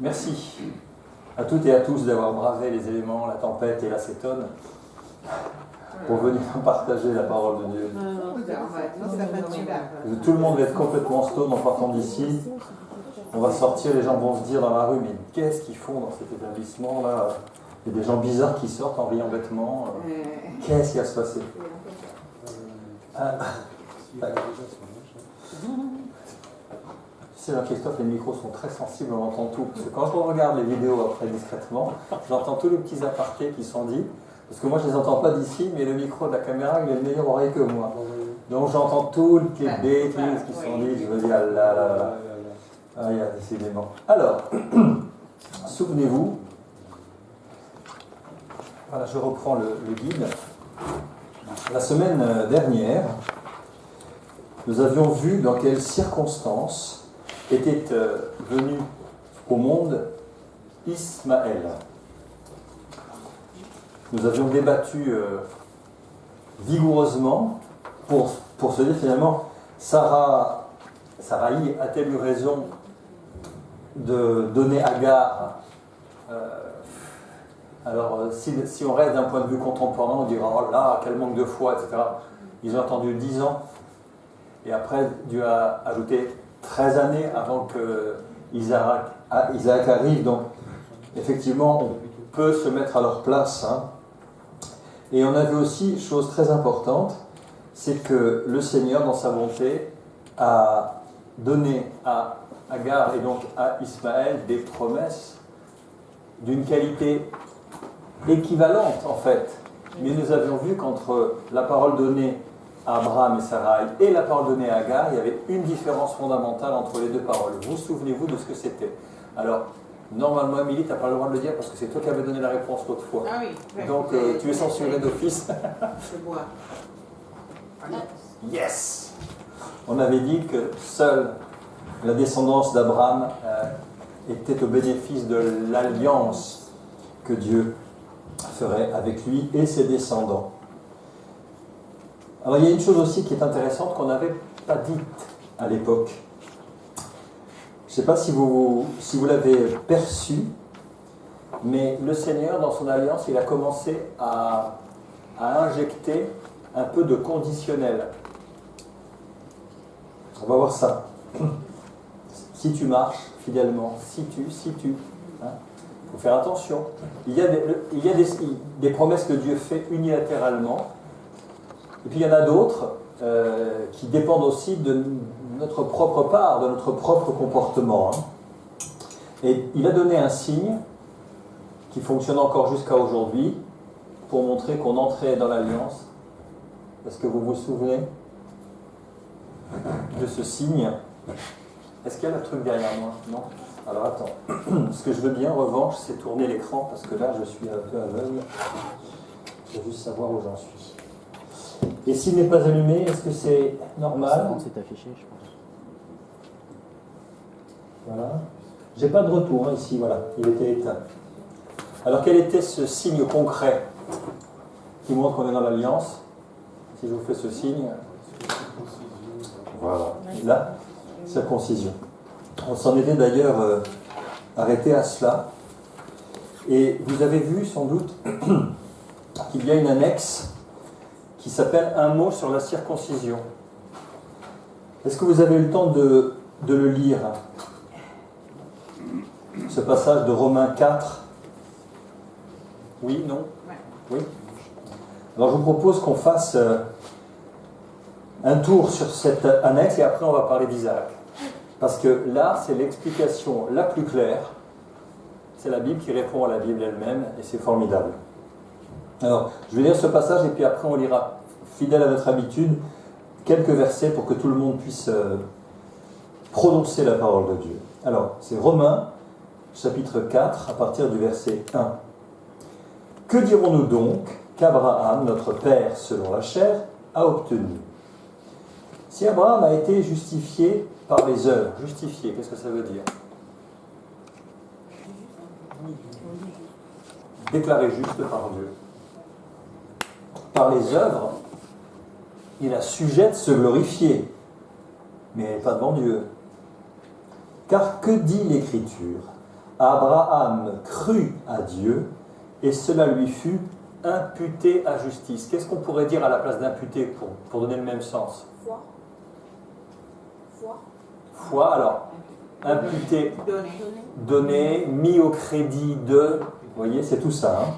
Merci à toutes et à tous d'avoir bravé les éléments, la tempête et l'acétone pour venir partager la parole de Dieu. Tout le monde va être complètement stone en partant d'ici. On va sortir, les gens vont se dire dans la rue, mais qu'est-ce qu'ils font dans cet établissement-là? Il y a des gens bizarres qui sortent en riant bêtement. Qu'est-ce qui va se passer? Jean-Christophe, les micros sont très sensibles, on entend tout. Parce que quand je regarde les vidéos après discrètement, j'entends tous les petits apartés qui sont dits. Parce que moi, je ne les entends pas d'ici, mais le micro de la caméra, il a une meilleure oreille que moi. Donc j'entends toutes les bêtises qui sont dites. Je me dis, ah là là là. Ah, il y a décidément. Alors, souvenez-vous, voilà, je reprends le guide. La semaine dernière, nous avions vu dans quelles circonstances était venu au monde Ismaël. Nous avions débattu vigoureusement pour se dire finalement, Sarai a-t-elle eu raison de donner Agar? Alors, si on reste d'un point de vue contemporain, on dira, oh là, quel manque de foi, etc. Ils ont attendu 10 ans, et après, Dieu a ajouté 13 années avant que Isaac arrive. Donc, effectivement, on peut se mettre à leur place. Et on a vu aussi, chose très importante, c'est que le Seigneur, dans sa bonté, a donné à Agar et donc à Ismaël des promesses d'une qualité équivalente, en fait. Mais nous avions vu qu'entre la parole donnée à Abraham et Sarai et la parole donnée à Agar, il y avait une différence fondamentale entre les deux paroles. Vous souvenez-vous de ce que c'était? Alors, normalement, Émilie, tu n'as pas le droit de le dire parce que c'est toi qui avais donné la réponse l'autre fois. Ah oui. Donc, tu es censuré d'office. Je bois. Yes! On avait dit que seule la descendance d'Abraham était au bénéfice de l'alliance que Dieu ferait avec lui et ses descendants. Alors il y a une chose aussi qui est intéressante qu'on n'avait pas dite à l'époque. Je ne sais pas si vous l'avez perçu, mais le Seigneur, dans son alliance, il a commencé à injecter un peu de conditionnel. On va voir ça. Si tu marches fidèlement, si tu. Il faut faire attention. Il y a des promesses que Dieu fait unilatéralement. Et puis il y en a d'autres qui dépendent aussi de notre propre part, de notre propre comportement. Et il a donné un signe qui fonctionne encore jusqu'à aujourd'hui pour montrer qu'on entrait dans l'alliance. Est-ce que vous vous souvenez de ce signe? Est-ce qu'il y a le truc derrière moi? Non? Alors attends. Ce que je veux bien, en revanche, c'est tourner l'écran parce que là, je suis un peu aveugle. Je veux juste savoir où j'en suis. Et s'il n'est pas allumé, est-ce que c'est normal? C'est affiché, je pense. Voilà. J'ai pas de retour ici, voilà. Il était éteint. Alors quel était ce signe concret qui montre qu'on est dans l'alliance? Si je vous fais ce signe. Voilà. Là, circoncision. On s'en était d'ailleurs arrêté à cela. Et vous avez vu sans doute qu'il y a une annexe qui s'appelle Un mot sur la circoncision. Est-ce que vous avez eu le temps de le lire? Ce passage de Romains 4. Oui, non? Oui. Alors je vous propose qu'on fasse un tour sur cette annexe et après on va parler d'Isaac. Parce que là, c'est l'explication la plus claire. C'est la Bible qui répond à la Bible elle-même et c'est formidable. Alors, je vais lire ce passage et puis après on lira, fidèle à notre habitude, quelques versets pour que tout le monde puisse prononcer la parole de Dieu. Alors, c'est Romains, chapitre 4, à partir du verset 1. Que dirons-nous donc qu'Abraham, notre père selon la chair, a obtenu? Si Abraham a été justifié par les œuvres, justifié, qu'est-ce que ça veut dire? Déclaré juste par Dieu. Par les œuvres, il a sujet de se glorifier, mais pas devant Dieu. Car que dit l'Écriture? Abraham crut à Dieu, et cela lui fut imputé à justice. Qu'est-ce qu'on pourrait dire à la place d'imputé pour donner le même sens? Foi. Foi. Foi, alors, imputé, Donner. donné, mis au crédit de, vous voyez, c'est tout ça. Hein.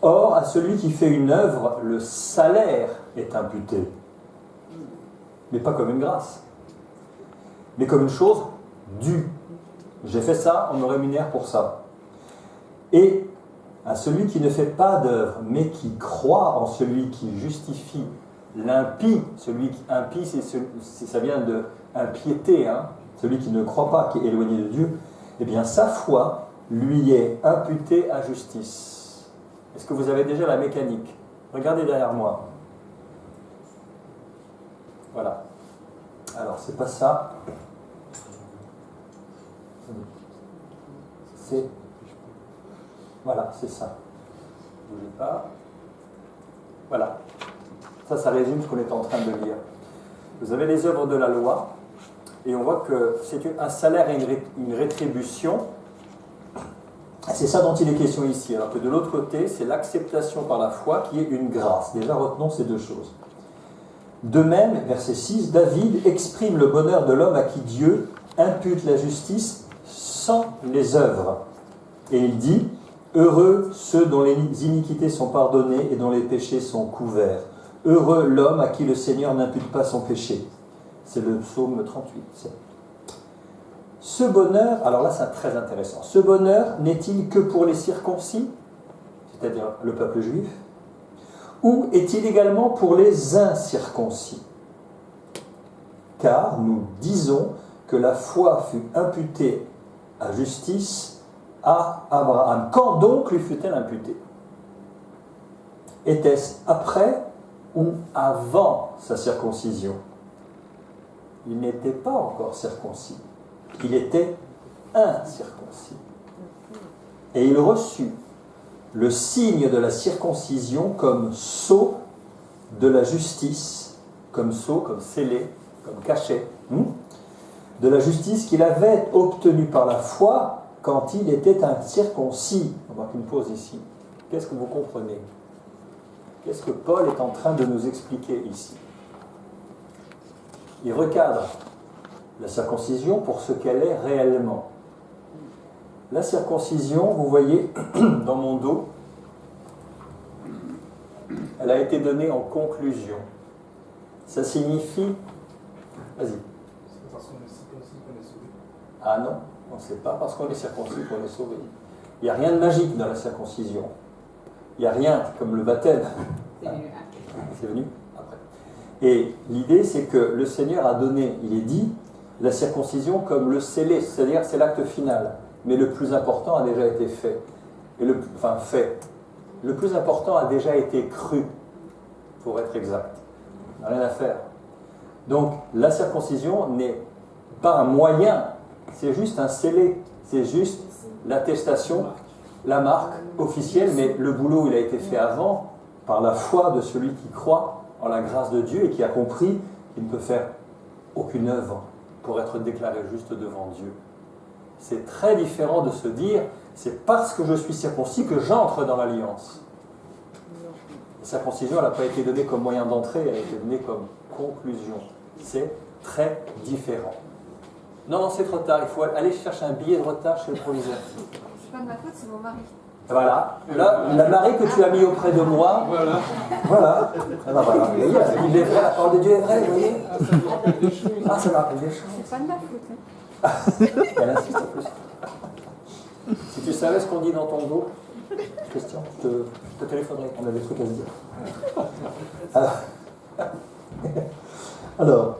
Or, à celui qui fait une œuvre, le salaire est imputé. Mais pas comme une grâce, mais comme une chose due. J'ai fait ça, on me rémunère pour ça. Et à celui qui ne fait pas d'œuvre, mais qui croit en celui qui justifie l'impie, celui qui impie, ça vient de impiété, hein, celui qui ne croit pas, qui est éloigné de Dieu, eh bien sa foi lui est imputée à justice. Est-ce que vous avez déjà la mécanique? Regardez derrière moi. Voilà. Alors, c'est pas ça. C'est... Voilà, c'est ça. Ne bougez pas. Voilà. Ça résume ce qu'on est en train de lire. Vous avez les œuvres de la loi, et on voit que c'est un salaire et une rétribution. C'est ça dont il est question ici. Alors que de l'autre côté, c'est l'acceptation par la foi qui est une grâce. Déjà, retenons ces deux choses. De même, verset 6, David exprime le bonheur de l'homme à qui Dieu impute la justice sans les œuvres. Et il dit, heureux ceux dont les iniquités sont pardonnées et dont les péchés sont couverts. Heureux l'homme à qui le Seigneur n'impute pas son péché. C'est le psaume 38. Ce bonheur, alors là c'est très intéressant, ce bonheur n'est-il que pour les circoncis, c'est-à-dire le peuple juif, ou est-il également pour les incirconcis? Car nous disons que la foi fut imputée à justice à Abraham. Quand donc lui fut-elle imputée? Était-ce après ou avant sa circoncision? Il n'était pas encore circoncis. Il était incirconcis. Et il reçut le signe de la circoncision comme sceau de la justice, comme sceau, comme scellé, comme cachet, de la justice qu'il avait obtenue par la foi quand il était incirconcis. On marque une pause ici. Qu'est-ce que vous comprenez? Qu'est-ce que Paul est en train de nous expliquer ici? Il recadre la circoncision pour ce qu'elle est réellement. La circoncision, vous voyez, dans mon dos, elle a été donnée en conclusion. Ça signifie... Vas-y. C'est parce qu'on est circoncis qu'on est sauvé. Ah non, on ne sait pas parce qu'on est circoncis qu'on est sauvé. Il n'y a rien de magique dans la circoncision. Il n'y a rien comme le baptême. C'est venu après. Et l'idée, c'est que le Seigneur a donné, il est dit, la circoncision comme le scellé, c'est-à-dire c'est l'acte final. Mais le plus important a déjà été fait. Fait. Le plus important a déjà été cru, pour être exact. Il n'y a rien à faire. Donc, la circoncision n'est pas un moyen, c'est juste un scellé, c'est juste l'attestation, la marque officielle, mais le boulot, il a été fait avant, par la foi de celui qui croit en la grâce de Dieu et qui a compris qu'il ne peut faire aucune œuvre pour être déclaré juste devant Dieu. C'est très différent de se dire, c'est parce que je suis circoncis que j'entre dans l'alliance. La circoncision, elle n'a pas été donnée comme moyen d'entrée, elle a été donnée comme conclusion. C'est très différent. Non, c'est trop tard, il faut aller chercher un billet de retard chez le proviseur. C'est pas de ma faute, c'est mon mari. Voilà, là, la Marie que tu as mis auprès de moi, voilà. Ah ben voilà. Vous voyez, il est vrai, la parole de Dieu est vraie, vous voyez. Ah, ça m'a rappelé des choses. C'est pas de ma faute. Hein. Elle insiste en plus. Si tu savais ce qu'on dit dans ton dos, Christian, je te téléphonerai, on a des trucs à se dire. Alors,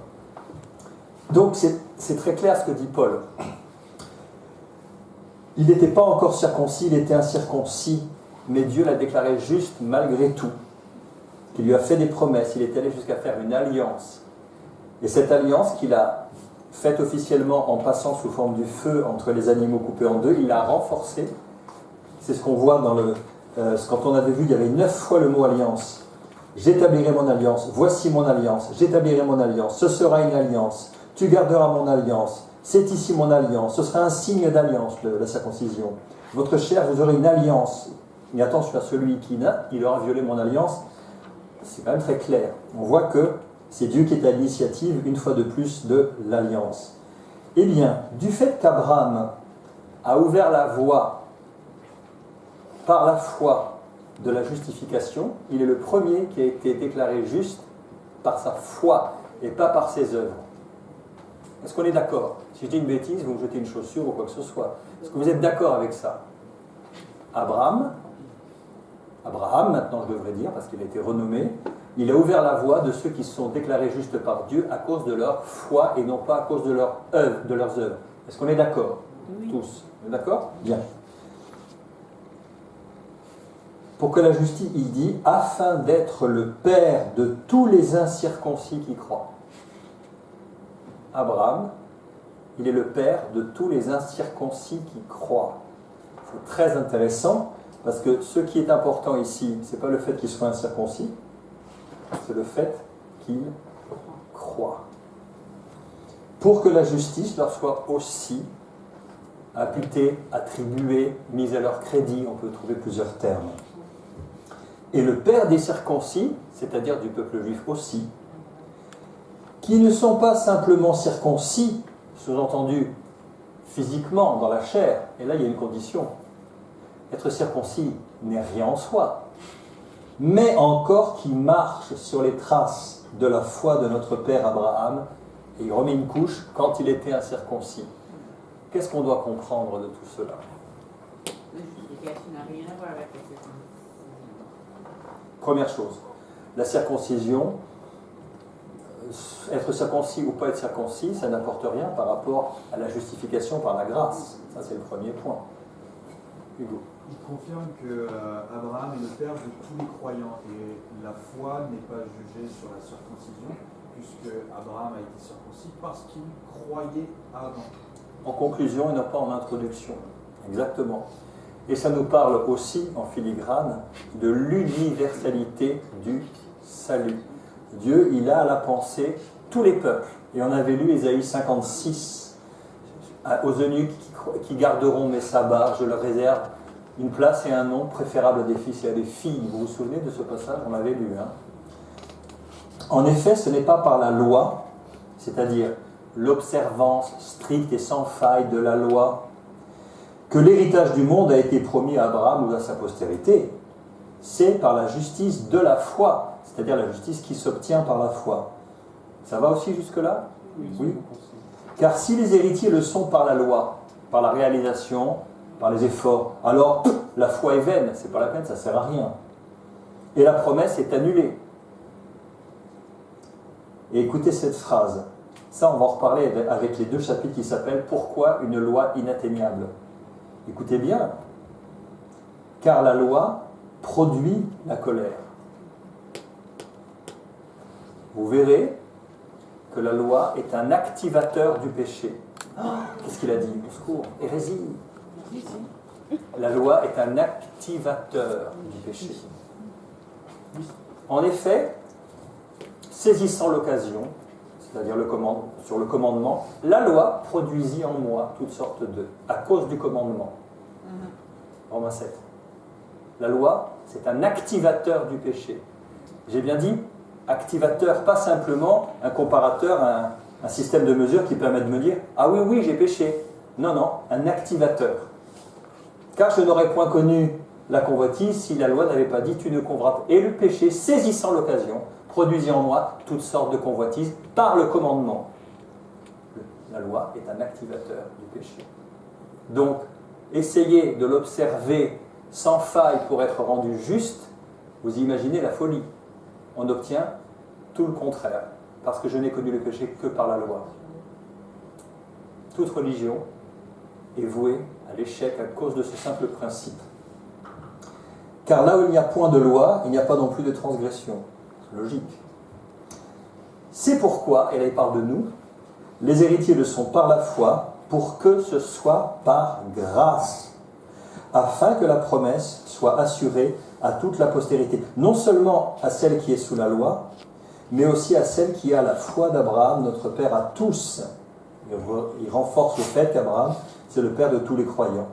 donc c'est très clair ce que dit Paul. Il n'était pas encore circoncis, il était incirconcis, mais Dieu l'a déclaré juste malgré tout. Il lui a fait des promesses, il est allé jusqu'à faire une alliance. Et cette alliance qu'il a faite officiellement en passant sous forme du feu entre les animaux coupés en deux, il l'a renforcée. C'est ce qu'on voit dans quand on avait vu, il y avait 9 fois le mot alliance. J'établirai mon alliance, voici mon alliance, j'établirai mon alliance, ce sera une alliance, tu garderas mon alliance, c'est ici mon alliance. Ce sera un signe d'alliance, la circoncision. Votre chair, vous aurez une alliance. Mais attention à celui qui n'a, il aura violé mon alliance. C'est quand même très clair. On voit que c'est Dieu qui est à l'initiative, une fois de plus, de l'alliance. Eh bien, du fait qu'Abraham a ouvert la voie par la foi de la justification, il est le premier qui a été déclaré juste par sa foi et pas par ses œuvres. Est-ce qu'on est d'accord? Si je dis une bêtise, vous me jetez une chaussure ou quoi que ce soit. Est-ce que vous êtes d'accord avec ça? Abraham, maintenant je devrais dire, parce qu'il a été renommé, il a ouvert la voie de ceux qui se sont déclarés justes par Dieu à cause de leur foi et non pas à cause de leurs œuvres. Est-ce qu'on est d'accord? Oui. Tous. On est d'accord? Bien. Pour que la justice, il dit, afin d'être le père de tous les incirconcis qui croient. Abraham, il est le père de tous les incirconcis qui croient. C'est très intéressant, parce que ce qui est important ici, ce n'est pas le fait qu'il soit incirconcis, c'est le fait qu'il croit. Pour que la justice leur soit aussi imputée, attribuée, mise à leur crédit, on peut trouver plusieurs termes. Et le père des circoncis, c'est-à-dire du peuple juif aussi, qui ne sont pas simplement circoncis, sous-entendu physiquement, dans la chair, et là il y a une condition. Être circoncis n'est rien en soi, mais encore qui marche sur les traces de la foi de notre père Abraham, et il remet une couche quand il était incirconcis. Qu'est-ce qu'on doit comprendre de tout cela? La justification n'a rien à voir avec la circoncision. Première chose, la circoncision, être circoncis ou pas être circoncis, ça n'apporte rien par rapport à la justification par la grâce. Ça, c'est le premier point. Hugo. Il confirme que Abraham est le père de tous les croyants et la foi n'est pas jugée sur la circoncision puisque Abraham a été circoncis parce qu'il croyait avant. En conclusion et non pas en introduction. Exactement. Et ça nous parle aussi, en filigrane, de l'universalité du salut. Dieu, il a à la pensée tous les peuples. Et on avait lu Ésaïe 56. Aux eunuques qui garderont mes sabbats, je leur réserve une place et un nom préférable à des fils et à des filles. Vous vous souvenez de ce passage? On l'avait lu. En effet, ce n'est pas par la loi, c'est-à-dire l'observance stricte et sans faille de la loi, que l'héritage du monde a été promis à Abraham ou à sa postérité. C'est par la justice de la foi, c'est-à-dire la justice qui s'obtient par la foi. Ça va aussi jusque-là? Oui. Car si les héritiers le sont par la loi, par la réalisation, par les efforts, alors la foi est vaine, c'est pas la peine, ça sert à rien. Et la promesse est annulée. Et écoutez cette phrase. Ça, on va en reparler avec les deux chapitres qui s'appellent « Pourquoi une loi inatteignable ?» Écoutez bien. Car la loi produit la colère. Vous verrez que la loi est un activateur du péché. Qu'est-ce qu'il a dit? Au secours, hérésie. La loi est un activateur du péché. En effet, saisissant l'occasion, c'est-à-dire sur le commandement, la loi produisit en moi toutes sortes de, à cause du commandement. Romains 7. La loi, c'est un activateur du péché. J'ai bien dit activateur, pas simplement un comparateur, un système de mesure qui permet de me dire « Ah oui, oui, j'ai péché ». Non, non, un activateur. Car je n'aurais point connu la convoitise si la loi n'avait pas dit « Tu ne convoiteras pas ». Et le péché, saisissant l'occasion, produisit en moi toutes sortes de convoitises par le commandement. La loi est un activateur du péché. Donc, essayez de l'observer sans faille pour être rendu juste, vous imaginez la folie. On obtient tout le contraire, parce que je n'ai connu le péché que par la loi. Toute religion est vouée à l'échec à cause de ce simple principe. Car là où il n'y a point de loi, il n'y a pas non plus de transgression. C'est logique. C'est pourquoi, et là il parle de nous, les héritiers le sont par la foi, pour que ce soit par grâce, afin que la promesse soit assurée à toute la postérité, non seulement à celle qui est sous la loi, mais aussi à celle qui a la foi d'Abraham, notre Père, à tous. Il renforce le fait qu'Abraham, c'est le père de tous les croyants.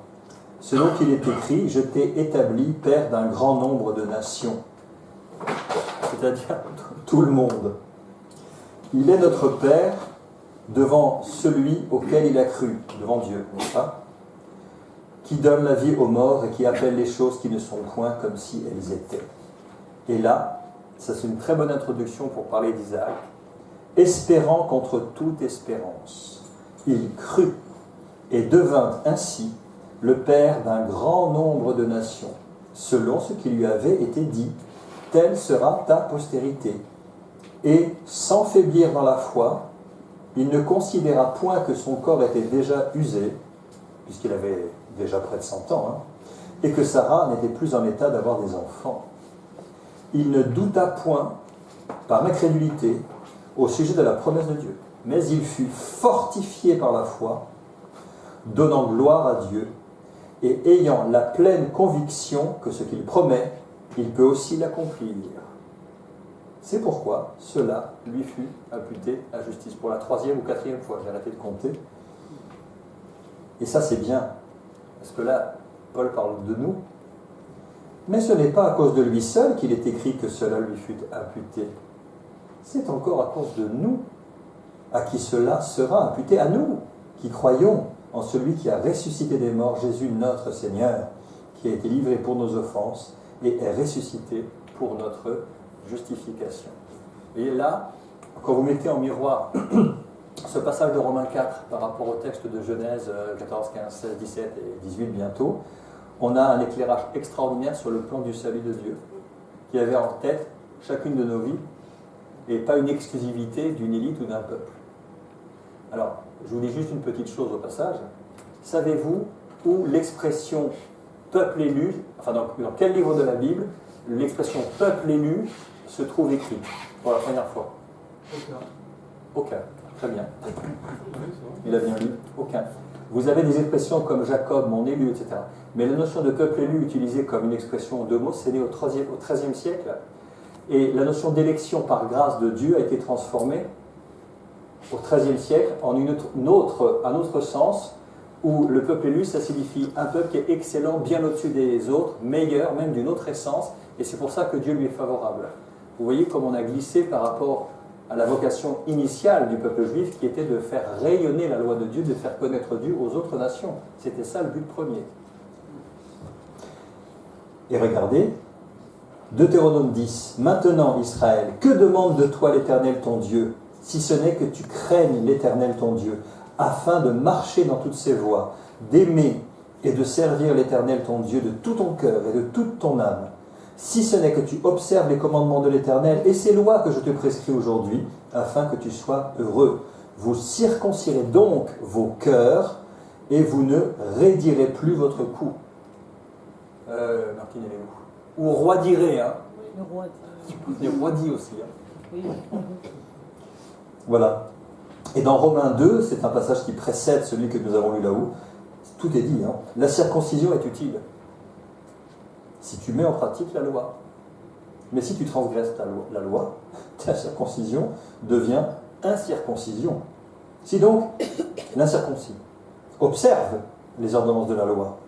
Selon qu'il est écrit, je t'ai établi père d'un grand nombre de nations. C'est-à-dire tout le monde. Il est notre père devant celui auquel il a cru, devant Dieu, n'est-ce pas? Qui donne la vie aux morts et qui appelle les choses qui ne sont point comme si elles étaient. Et là, ça c'est une très bonne introduction pour parler d'Isaac. Espérant contre toute espérance, il crut et devint ainsi le père d'un grand nombre de nations, selon ce qui lui avait été dit, telle sera ta postérité. Et sans faiblir dans la foi, il ne considéra point que son corps était déjà usé, puisqu'il avait déjà près de 100 ans, et que Sarah n'était plus en état d'avoir des enfants. Il ne douta point, par incrédulité, au sujet de la promesse de Dieu, mais il fut fortifié par la foi, donnant gloire à Dieu, et ayant la pleine conviction que ce qu'il promet, il peut aussi l'accomplir. C'est pourquoi cela lui fut imputé à justice. Pour la 3e ou 4e fois, j'ai arrêté de compter. Et ça c'est bien, parce que là, Paul parle de nous, mais ce n'est pas à cause de lui seul qu'il est écrit que cela lui fut imputé. C'est encore à cause de nous, à qui cela sera imputé, à nous, qui croyons en celui qui a ressuscité des morts, Jésus notre Seigneur, qui a été livré pour nos offenses et est ressuscité pour notre justification. Et là, quand vous mettez en miroir ce passage de Romains 4 par rapport au texte de Genèse 14, 15, 16, 17 et 18 bientôt, on a un éclairage extraordinaire sur le plan du salut de Dieu, qui avait en tête chacune de nos vies, et pas une exclusivité d'une élite ou d'un peuple. Alors, je vous dis juste une petite chose au passage. Savez-vous où l'expression peuple élu, enfin dans quel livre de la Bible, l'expression peuple élu se trouve écrite pour la première fois? Aucun. Très bien. Il a bien lu. Aucun. Vous avez des expressions comme Jacob, mon élu, etc. Mais la notion de peuple élu utilisée comme une expression en deux mots, c'est né au XIIIe siècle. Et la notion d'élection par grâce de Dieu a été transformée au XIIIe siècle en un autre sens, où le peuple élu, ça signifie un peuple qui est excellent, bien au-dessus des autres, meilleur, même d'une autre essence, et c'est pour ça que Dieu lui est favorable. Vous voyez comme on a glissé par rapport à la vocation initiale du peuple juif, qui était de faire rayonner la loi de Dieu, de faire connaître Dieu aux autres nations. C'était ça le but premier. Et regardez, Deutéronome 10, « Maintenant, Israël, que demande de toi l'Éternel ton Dieu, si ce n'est que tu craignes l'Éternel ton Dieu, afin de marcher dans toutes ses voies, d'aimer et de servir l'Éternel ton Dieu de tout ton cœur et de toute ton âme, si ce n'est que tu observes les commandements de l'Éternel et ces lois que je te prescris aujourd'hui, afin que tu sois heureux. Vous circoncirez donc vos cœurs et vous ne raidirez plus votre cou. » Martine, elle est où? Ou roidirez, hein? Le roi. Il roidit aussi, hein? Oui. Voilà. Et dans Romains 2, c'est un passage qui précède celui que nous avons lu là-haut, tout est dit, hein. La circoncision est utile si tu mets en pratique la loi. Mais si tu transgresses la loi, ta circoncision devient incirconcision. Si donc l'incirconcis observe les ordonnances de la loi,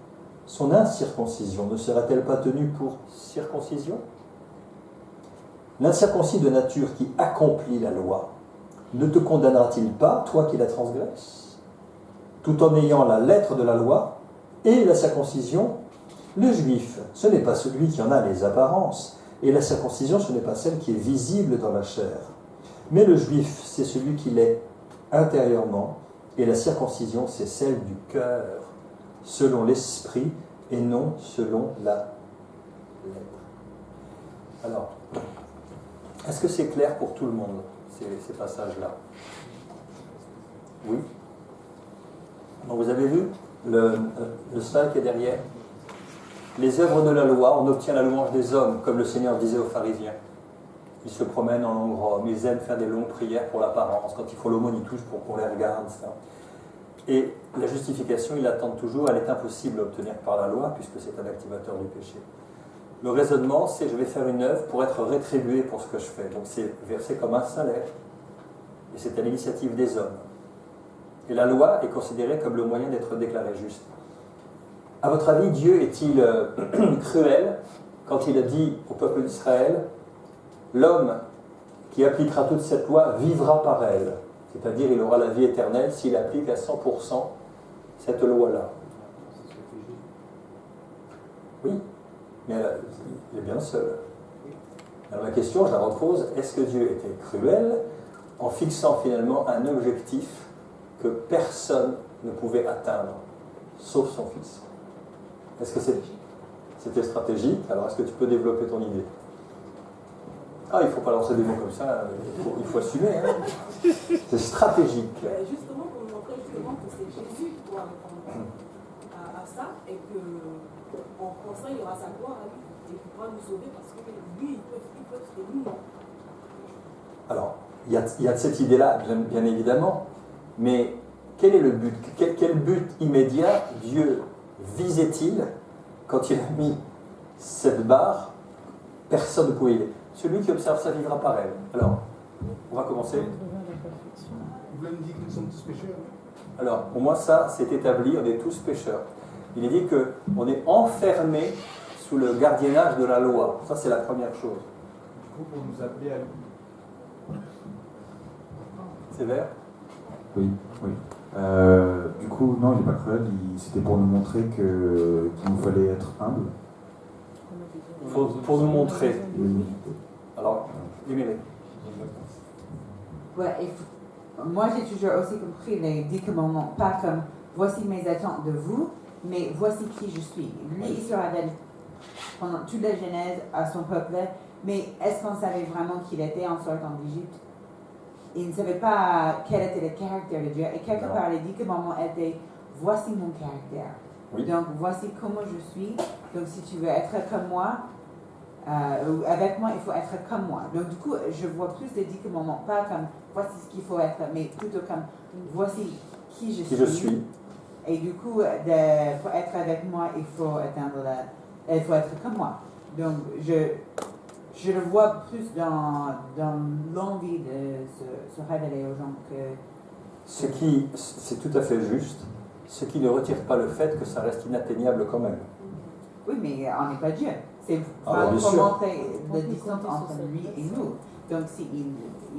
son incirconcision ne sera-t-elle pas tenue pour circoncision? L'incirconcis de nature qui accomplit la loi ne te condamnera-t-il pas, toi qui la transgresses? Tout en ayant la lettre de la loi et la circoncision, le juif, ce n'est pas celui qui en a les apparences, et la circoncision, ce n'est pas celle qui est visible dans la chair. Mais le juif, c'est celui qui l'est intérieurement, et la circoncision, c'est celle du cœur, selon l'esprit et non selon la lettre. Alors, est-ce que c'est clair pour tout le monde, ces passages-là? Oui. Donc vous avez vu le slide qui est derrière? Les œuvres de la loi, on obtient la louange des hommes, comme le Seigneur disait aux pharisiens. Ils se promènent en longue robe, ils aiment faire des longues prières pour l'apparence. Quand ils font l'aumône, ils touchent pour qu'on les regarde. Ça. Et la justification, ils l'attendent toujours, elle est impossible à obtenir par la loi, puisque c'est un activateur du péché. Le raisonnement, c'est je vais faire une œuvre pour être rétribué pour ce que je fais. Donc c'est versé comme un salaire, et c'est à l'initiative des hommes. Et la loi est considérée comme le moyen d'être déclaré juste. À votre avis, Dieu est-il cruel quand il a dit au peuple d'Israël, l'homme qui appliquera toute cette loi vivra par elle, c'est-à-dire il aura la vie éternelle s'il applique à 100% cette loi-là. Oui, mais il est bien seul. Alors la question, je la repose, est-ce que Dieu était cruel en fixant finalement un objectif que personne ne pouvait atteindre, sauf son Fils? Est-ce que c'était stratégique? Alors est-ce que tu peux développer ton idée? Ah, il ne faut pas lancer des mots comme ça, il faut assumer. Hein. C'est stratégique. Justement, pour nous montrer justement que c'est Jésus qui doit répondre à ça et qu'en pensant, il aura sa gloire à lui et qu'il pourra nous sauver parce que lui, il peut et nous, non. Alors, il y a cette idée-là, bien évidemment, mais quel est le but? Quel but immédiat Dieu visait-il quand il a mis cette barre? Personne ne pouvait y aller. Celui qui observe ça vivra par elle. Alors, on va commencer. Vous voulez me dire qu'ils sont tous pécheurs? Alors, pour moi, ça, c'est établi, on est tous pécheurs. Il est dit qu'on est enfermé sous le gardiennage de la loi. Ça, c'est la première chose. Du coup, pour nous appeler à lui. Sévère? Oui, oui. Du coup, non, il n'est pas cruel, c'était pour nous montrer qu'il nous fallait être humble. Pour nous montrer. L'humilité. Alors, Émilie. Ouais, moi j'ai toujours aussi compris les 10 commandements, pas comme voici mes attentes de vous, mais voici qui je suis. Lui, Israël, pendant toute la Genèse à son peuple, mais est-ce qu'on savait vraiment qui il était en sortant d'Égypte? Il ne savait pas quel était le caractère de Dieu. Et quelque part, les 10 commandements étaient voici mon caractère. Oui. Donc voici comment je suis. Donc si tu veux être comme moi, avec moi, il faut être comme moi. Donc du coup, je vois plus les 10 commandements, pas comme voici ce qu'il faut être, mais plutôt comme voici qui je suis. Et du coup, pour être avec moi, il faut être comme moi. Donc je le vois plus dans l'envie de se révéler aux gens que... C'est tout à fait juste, ce qui ne retire pas le fait que ça reste inatteignable quand même. Oui, mais on n'est pas Dieu. C'est pour montrer la distance entre lui et nous. Donc s'il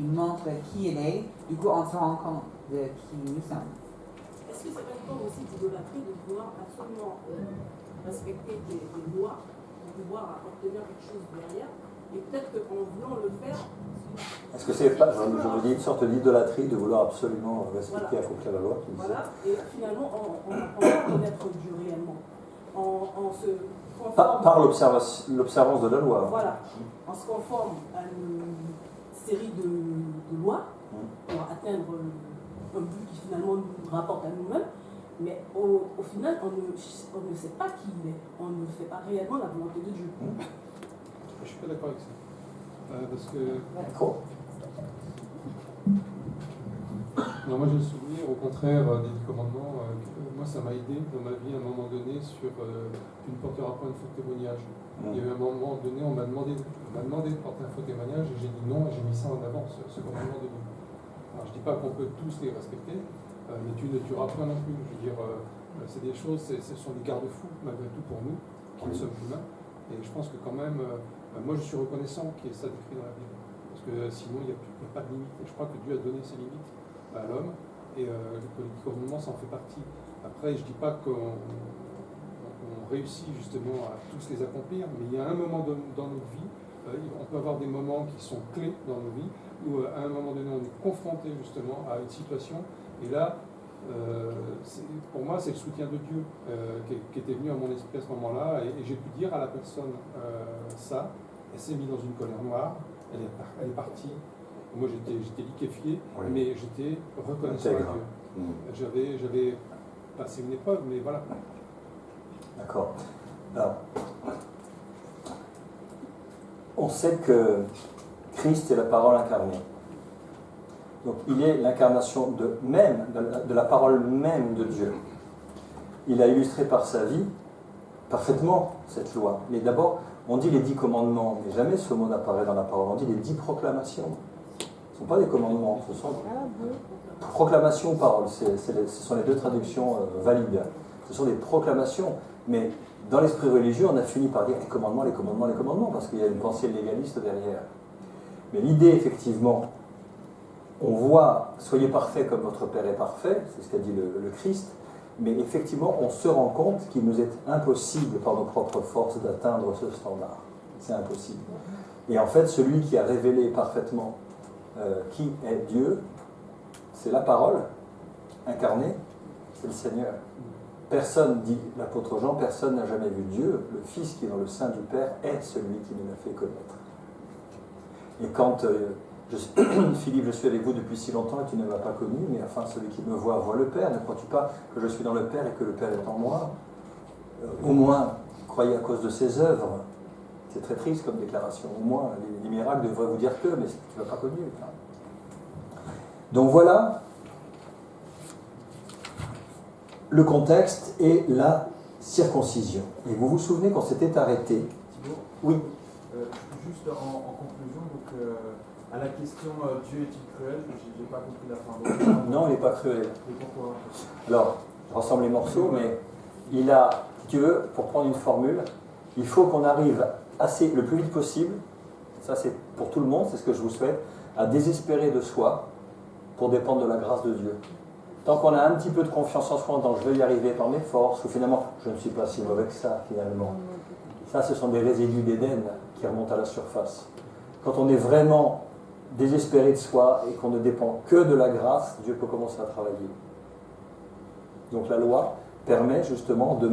montre qui il est, du coup on se rend compte de qui nous sommes. Est-ce que c'est pas une forme aussi d'idolâtrie de vouloir absolument respecter des lois, de vouloir obtenir quelque chose derrière? Et peut-être qu'en voulant le faire... Est-ce que c'est pas, je vous dis, une sorte d'idolâtrie de vouloir absolument respecter, accomplir la loi? Voilà, et finalement, on n'apprend pas à connaître Dieu réellement. On se conforme... Par l'observance de la loi. Voilà, on se conforme à une série de lois pour atteindre un but qui finalement nous rapporte à nous-mêmes. Mais au final, on ne sait pas qui il est. On ne fait pas réellement la volonté de Dieu. Je suis pas d'accord avec ça. Parce que. Non, moi j'ai le souvenir, au contraire, des 10 commandements. Moi, ça m'a aidé dans ma vie à un moment donné sur tu ne porteras pas un faux témoignage. Il y a eu un moment donné, on m'a demandé de porter un faux témoignage et j'ai dit non et j'ai mis ça en avant, ce commandement de Dieu. Alors je ne dis pas qu'on peut tous les respecter, mais tu ne tueras pas non plus. Je veux dire, c'est des choses, ce sont des garde-fous malgré tout pour nous, qui sommes humains. Et je pense que quand même, moi je suis reconnaissant qu'il y ait ça décrit dans la Bible. Parce que sinon il n'y a pas de limite. Et je crois que Dieu a donné ses limites à l'homme et le commandement ça en fait partie. Après, je ne dis pas qu'on réussit justement à tous les accomplir, mais il y a un moment dans notre vie, on peut avoir des moments qui sont clés dans nos vies, où à un moment donné on est confronté justement à une situation, et là, pour moi c'est le soutien de Dieu qui était venu à mon esprit à ce moment-là, et j'ai pu dire à la personne ça, elle s'est mise dans une colère noire, elle est partie, moi j'étais liquéfié, oui. Mais j'étais reconnaissant à Dieu. J'avais passé une épreuve, mais voilà. D'accord. Alors, on sait que Christ est la parole incarnée. Donc il est l'incarnation de la parole même de Dieu. Il a illustré par sa vie parfaitement cette loi. Mais d'abord, on dit les 10 commandements, mais jamais ce mot n'apparaît dans la parole. On dit les 10 proclamations. Ce sont pas des commandements, ce sont proclamations ou paroles. Ce sont les deux traductions valides. Ce sont des proclamations, mais dans l'esprit religieux, on a fini par dire les commandements, les commandements, les commandements, parce qu'il y a une pensée légaliste derrière. Mais l'idée, effectivement, on voit, soyez parfaits comme votre Père est parfait, c'est ce qu'a dit le Christ, mais effectivement, on se rend compte qu'il nous est impossible, par nos propres forces, d'atteindre ce standard. C'est impossible. Et en fait, celui qui a révélé parfaitement qui est Dieu, c'est la parole incarnée, c'est le Seigneur. Personne, dit l'apôtre Jean, personne n'a jamais vu Dieu. Le Fils qui est dans le sein du Père est celui qui nous l'a fait connaître. Et quand Philippe, je suis avec vous depuis si longtemps et tu ne m'as pas connu, mais enfin celui qui me voit voit le Père. Ne crois-tu pas que je suis dans le Père et que le Père est en moi? Au moins, croyez à cause de ses œuvres. C'est très triste comme déclaration. Au moins, les miracles devraient vous dire que, mais tu ne l'as pas connu. Donc voilà le contexte et la circoncision. Et vous vous souvenez qu'on s'était arrêté? Thibaut, oui. Juste en conclusion, donc, à la question Dieu est-il cruel, j'ai pas compris la fin. Non, il n'est pas cruel. Et pourquoi? Alors, je rassemble les morceaux, mais il a, si tu veux, pour prendre une formule, il faut qu'on arrive le plus vite possible, ça c'est pour tout le monde, c'est ce que je vous souhaite, à désespérer de soi pour dépendre de la grâce de Dieu. Tant qu'on a un petit peu de confiance en soi, en disant je vais y arriver par mes forces, ou finalement je ne suis pas si mauvais que ça, finalement. Ça, ce sont des résidus d'Éden qui remontent à la surface. Quand on est vraiment désespéré de soi et qu'on ne dépend que de la grâce, Dieu peut commencer à travailler. Donc la loi permet justement de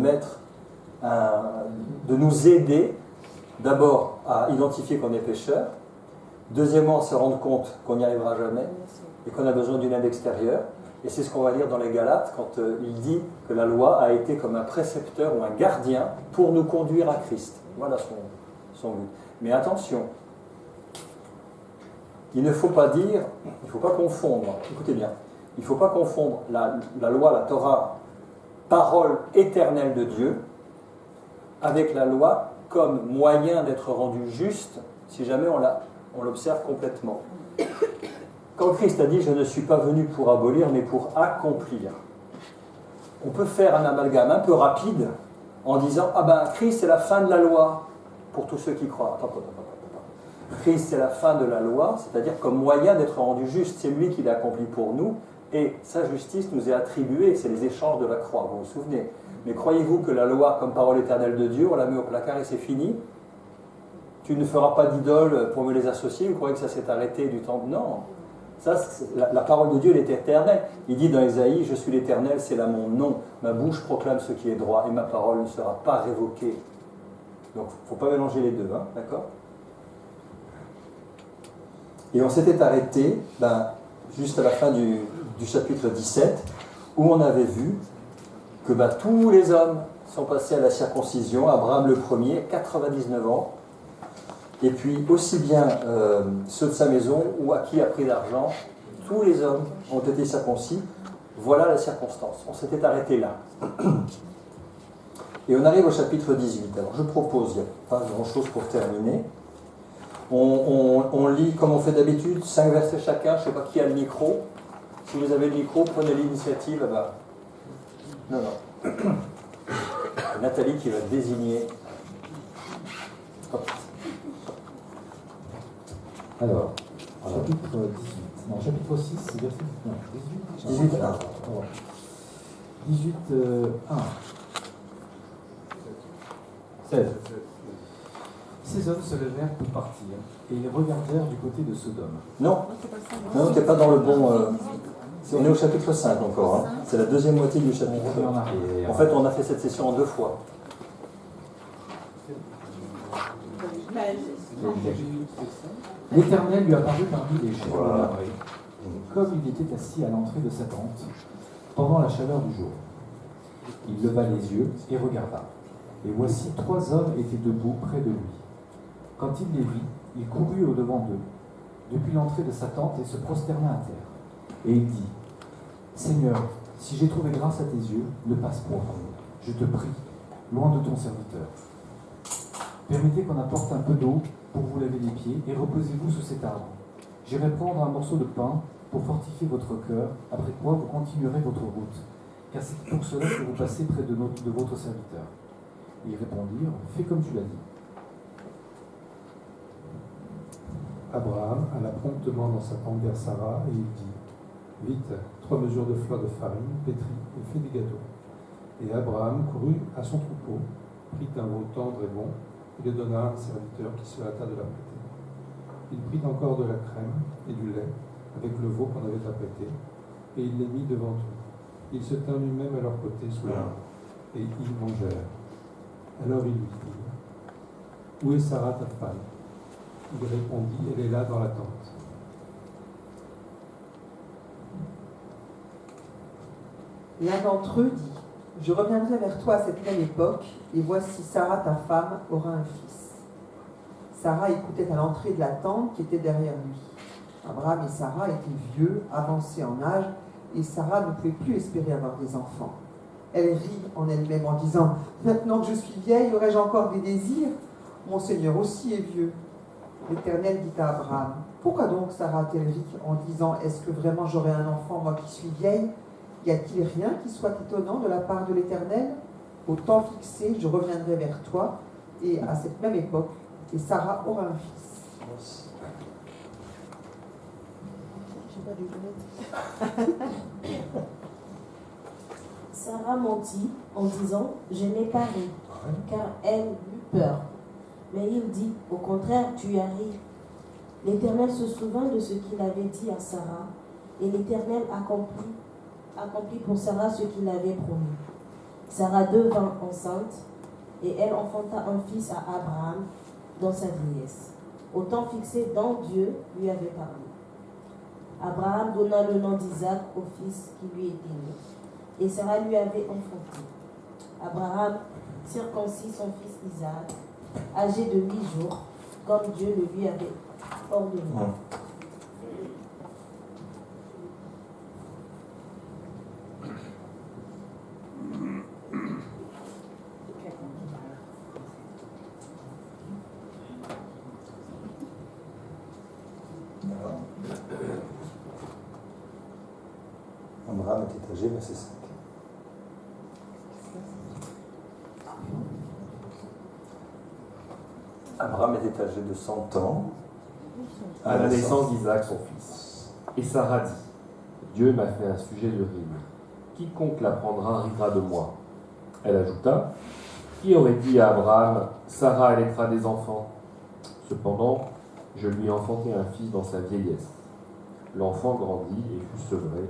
nous aider d'abord à identifier qu'on est pécheur, deuxièmement à se rendre compte qu'on n'y arrivera jamais et qu'on a besoin d'une aide extérieure. Et c'est ce qu'on va lire dans les Galates quand il dit que la loi a été comme un précepteur ou un gardien pour nous conduire à Christ. Voilà son but. Mais attention, il ne faut pas dire, il ne faut pas confondre, écoutez bien, il ne faut pas confondre la loi, la Torah, parole éternelle de Dieu, avec la loi comme moyen d'être rendu juste si jamais on l'observe complètement. Quand Christ a dit « Je ne suis pas venu pour abolir, mais pour accomplir », on peut faire un amalgame un peu rapide en disant « Ah ben, Christ, c'est la fin de la loi pour tous ceux qui croient. » Attends. Christ, c'est la fin de la loi, c'est-à-dire comme moyen d'être rendu juste. C'est lui qui l'a accompli pour nous, et sa justice nous est attribuée. C'est les échanges de la croix, vous vous souvenez. Mais croyez-vous que la loi, comme parole éternelle de Dieu, on la met au placard et c'est fini? Tu ne feras pas d'idole pour me les associer? Vous croyez que ça s'est arrêté du temps? Non. Ça, la parole de Dieu, elle est éternelle. Il dit dans Ésaïe, je suis l'Éternel, c'est là mon nom. Ma bouche proclame ce qui est droit et ma parole ne sera pas révoquée. Donc, il ne faut pas mélanger les deux, hein, d'accord? Et on s'était arrêté juste à la fin du chapitre 17, où on avait vu que tous les hommes sont passés à la circoncision, Abraham le premier, 99 ans, et puis aussi bien ceux de sa maison ou à qui a pris l'argent, tous les hommes ont été circoncis. Voilà la circonstance. On s'était arrêté là. Et on arrive au chapitre 18. Alors je propose, il n'y a pas grand-chose pour terminer. On lit comme on fait d'habitude, 5 versets chacun. Je ne sais pas qui a le micro. Si vous avez le micro, prenez l'initiative. Non. Nathalie qui va désigner. Hop. Alors, chapitre 18. Non, chapitre 6, verset 18. 18, 1. 18, 1. 16. Ces hommes se levèrent pour partir, et ils regardèrent du côté de Sodome. Non, tu n'es pas dans le bon... on est au chapitre 5 encore. Hein. C'est la deuxième moitié du chapitre. En fait, on a fait cette session en 2 fois. L'Éternel lui apparut parmi les chefs navrés, comme il était assis à l'entrée de sa tente, pendant la chaleur du jour. Il leva les yeux et regarda. Et voici 3 hommes étaient debout près de lui. Quand il les vit, il courut au-devant d'eux, depuis l'entrée de sa tente, et se prosterna à terre. Et il dit, « Seigneur, si j'ai trouvé grâce à tes yeux, ne passe point. Je te prie, loin de ton serviteur. Permettez qu'on apporte un peu d'eau pour vous laver les pieds, et reposez-vous sous cet arbre. J'irai prendre un morceau de pain pour fortifier votre cœur, après quoi vous continuerez votre route, car c'est pour cela que vous passez près de votre serviteur. » Ils répondirent, « Fais comme tu l'as dit. » Abraham alla promptement dans sa tente vers Sarah et il dit, « Vite, 3 mesures de fleur de farine, pétris et fais des gâteaux. » Et Abraham courut à son troupeau, prit un veau tendre et bon, et le donna à un serviteur qui se hâta de l'apprêter. Il prit encore de la crème et du lait, avec le veau qu'on avait apprêté, et il les mit devant eux. Il se tint lui-même à leur côté sous l'arbre, et ils mangèrent. Alors il lui dit, « Où est Sarah ta femme ?» Il répondit, « Elle est là dans la tente. » L'un d'entre eux dit, « Je reviendrai vers toi à cette même époque, et voici Sarah ta femme aura un fils. » Sarah écoutait à l'entrée de la tente qui était derrière lui. Abraham et Sarah étaient vieux, avancés en âge, et Sarah ne pouvait plus espérer avoir des enfants. Elle rit en elle-même en disant, « Maintenant que je suis vieille, aurais-je encore des désirs? Mon Seigneur aussi est vieux. » L'Éternel dit à Abraham, « Pourquoi donc Sarah a-t-elle ri en disant, est-ce que vraiment j'aurai un enfant, moi qui suis vieille? Y a-t-il rien qui soit étonnant de la part de l'Éternel? Au temps fixé, je reviendrai vers toi, et à cette même époque, et Sarah aura un fils. » Sarah mentit en disant « Je n'ai pas ri », car elle eut peur. Mais il dit « Au contraire, tu as ri. » L'Éternel se souvint de ce qu'il avait dit à Sarah, et l'Éternel accomplit pour Sarah ce qu'il avait promis. Sarah devint enceinte, et elle enfanta un fils à Abraham dans sa vieillesse, au temps fixé dont Dieu lui avait parlé. Abraham donna le nom d'Isaac au fils qui lui était né, et Sarah lui avait enfanté. Abraham circoncit son fils Isaac, âgé de 8 jours, comme Dieu le lui avait ordonné. Abraham était âgé, verset 5. Abraham était âgé de 100 ans à la naissance d'Isaac, son fils. Et Sarah dit, Dieu m'a fait un sujet de rire. Quiconque l'apprendra rira de moi. Elle ajouta, qui aurait dit à Abraham, Sarah allaitera des enfants? Cependant, je lui ai enfanté un fils dans sa vieillesse. L'enfant grandit et fut sevré,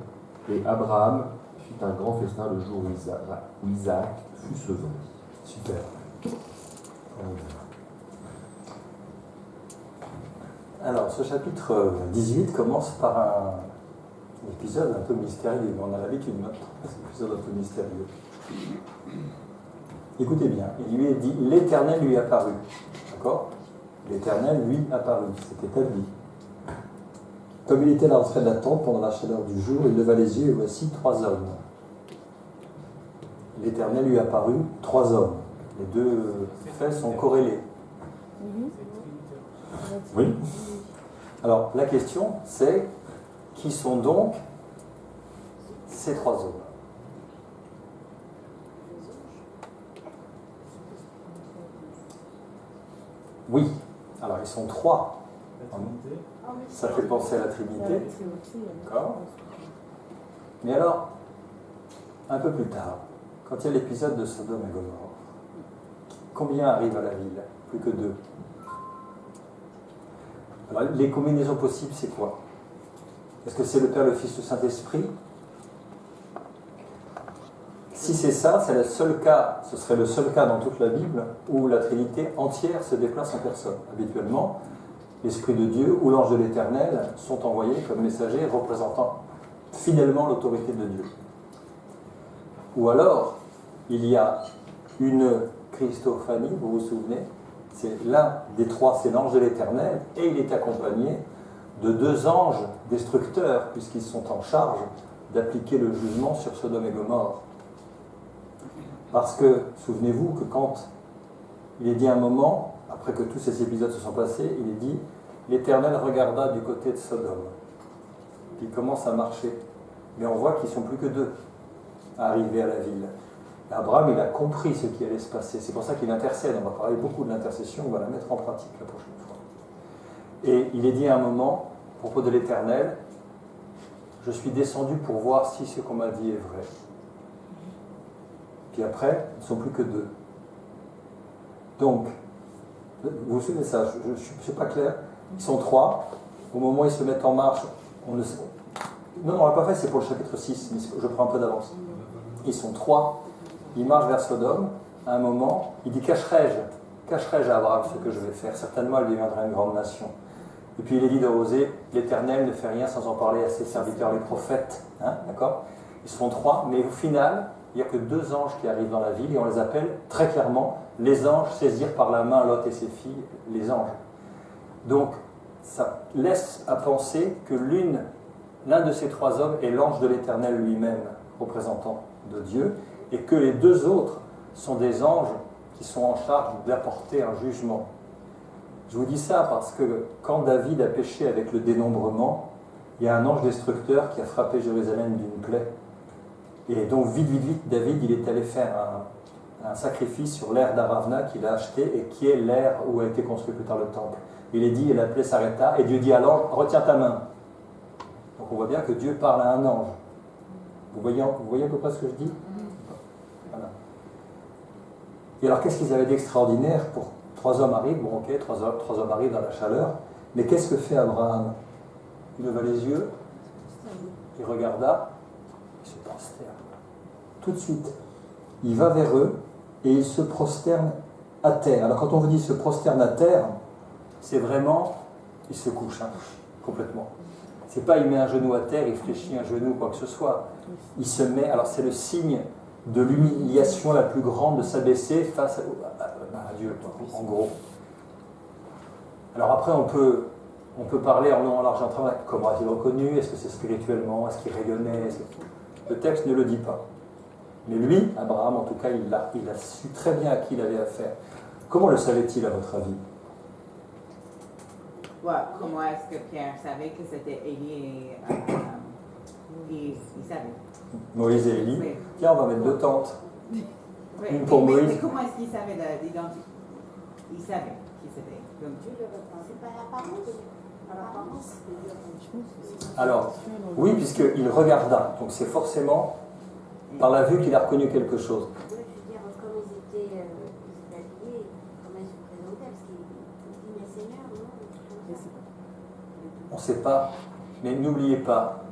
et Abraham fit un grand festin le jour où Isaac fut sevré. Super. Alors, ce chapitre 18 commence par un épisode un peu mystérieux. On a l'habitude maintenant, cet épisode un peu mystérieux. Écoutez bien, il lui est dit, l'Éternel lui apparut. D'accord? L'Éternel lui apparut, c'est établi. Comme il était à l'entrée de la tente pendant la chaleur du jour, il leva les yeux et voici 3 hommes. L'Éternel lui apparut, 3 hommes. Les deux faits sont corrélés. Oui. Alors, la question, c'est qui sont donc ces 3 hommes? Oui. Alors, ils sont 3. Ça fait penser à la Trinité. D'accord. Mais alors, un peu plus tard, quand il y a l'épisode de Sodome et Gomorrhe, combien arrivent à la ville? Plus que 2. Alors, les combinaisons possibles, c'est quoi? Est-ce que c'est le Père, le Fils, le Saint-Esprit? Si c'est ça, c'est le seul cas, ce serait le seul cas dans toute la Bible où la Trinité entière se déplace en personne. Habituellement, l'Esprit de Dieu ou l'ange de l'Éternel sont envoyés comme messagers représentant fidèlement l'autorité de Dieu. Ou alors, il y a une Christophanie, vous vous souvenez? C'est l'un des 3, c'est l'ange de l'Éternel, et il est accompagné de 2 anges destructeurs, puisqu'ils sont en charge d'appliquer le jugement sur Sodome et Gomorrhe. Parce que, souvenez-vous que quand il est dit un moment, après que tous ces épisodes se sont passés, il est dit l'Éternel regarda du côté de Sodome. Puis il commence à marcher. Mais on voit qu'ils ne sont plus que deux à arriver à la ville. Abraham, il a compris ce qui allait se passer. C'est pour ça qu'il intercède. On va parler beaucoup de l'intercession, on va la mettre en pratique la prochaine fois. Et il est dit à un moment, à propos de l'Éternel, je suis descendu pour voir si ce qu'on m'a dit est vrai. Puis après, ils ne sont plus que deux. Donc, vous vous souvenez de ça, je ne suis pas clair. Ils sont trois. Au moment où ils se mettent en marche, on ne sait. Non, on ne l'a pas fait, c'est pour le chapitre 6, mais je prends un peu d'avance. Ils sont trois. Ils marchent vers Sodome. À un moment, il dit cacherai-je à Abraham ce que je vais faire? Certainement, elle deviendra une grande nation. Et puis il est dit de Osée, l'Éternel ne fait rien sans en parler à ses serviteurs, les prophètes. Hein, d'accord? Ils sont trois, mais au final, il n'y a que deux anges qui arrivent dans la ville et on les appelle très clairement les anges saisirent par la main Lot et ses filles, les anges. Donc, ça laisse à penser que l'un de ces trois hommes est l'ange de l'Éternel lui-même, représentant de Dieu, et que les deux autres sont des anges qui sont en charge d'apporter un jugement. Je vous dis ça parce que quand David a péché avec le dénombrement, il y a un ange destructeur qui a frappé Jérusalem d'une plaie. Et donc vite, David, il est allé faire un sacrifice sur l'aire d'Aravna qu'il a acheté et qui est l'aire où a été construit plus tard le temple. Il est dit, et la plaie s'arrêta, et Dieu dit à l'ange, retiens ta main. Donc on voit bien que Dieu parle à un ange. Vous voyez à peu près ce que je dis? Voilà. Et alors qu'est-ce qu'ils avaient d'extraordinaire pour trois hommes arrivent, bon ok, trois hommes arrivent dans la chaleur, mais qu'est-ce que fait Abraham? Il leva les yeux, il regarda, il se prosterne. Tout de suite, il va vers eux et il se prosterne à terre. Alors quand on vous dit se prosterne à terre, c'est vraiment, il se couche complètement. C'est pas il met un genou à terre, il fléchit un genou, quoi que ce soit. Il se met, alors c'est le signe de l'humiliation la plus grande de s'abaisser face à Dieu, en gros. Alors après, on peut parler en long, en large, en travers. Comment a-t-il reconnu? Est-ce que c'est spirituellement? Est-ce qu'il rayonnait? Le texte ne le dit pas. Mais lui, Abraham, en tout cas, il a su très bien à qui il avait affaire. Comment le savait-il, à votre avis? Ouais, comment est-ce que Pierre savait que c'était Élie et il savait? Moïse et Élie. Oui. Tiens, on va mettre deux tentes. Oui. Une pour mais Moïse. comment est-ce qu'il savait l'identité? Il savait qui c'était. Donc, C'est pas l'apparence. Alors, oui, puisqu'il regarda. Donc c'est forcément par la vue qu'il a reconnu quelque chose. Je veux dire, comme ils étaient habillés, comment ils se présentaient, parce qu'ils disaient Seigneur, non? On ne sait pas. Mais n'oubliez pas,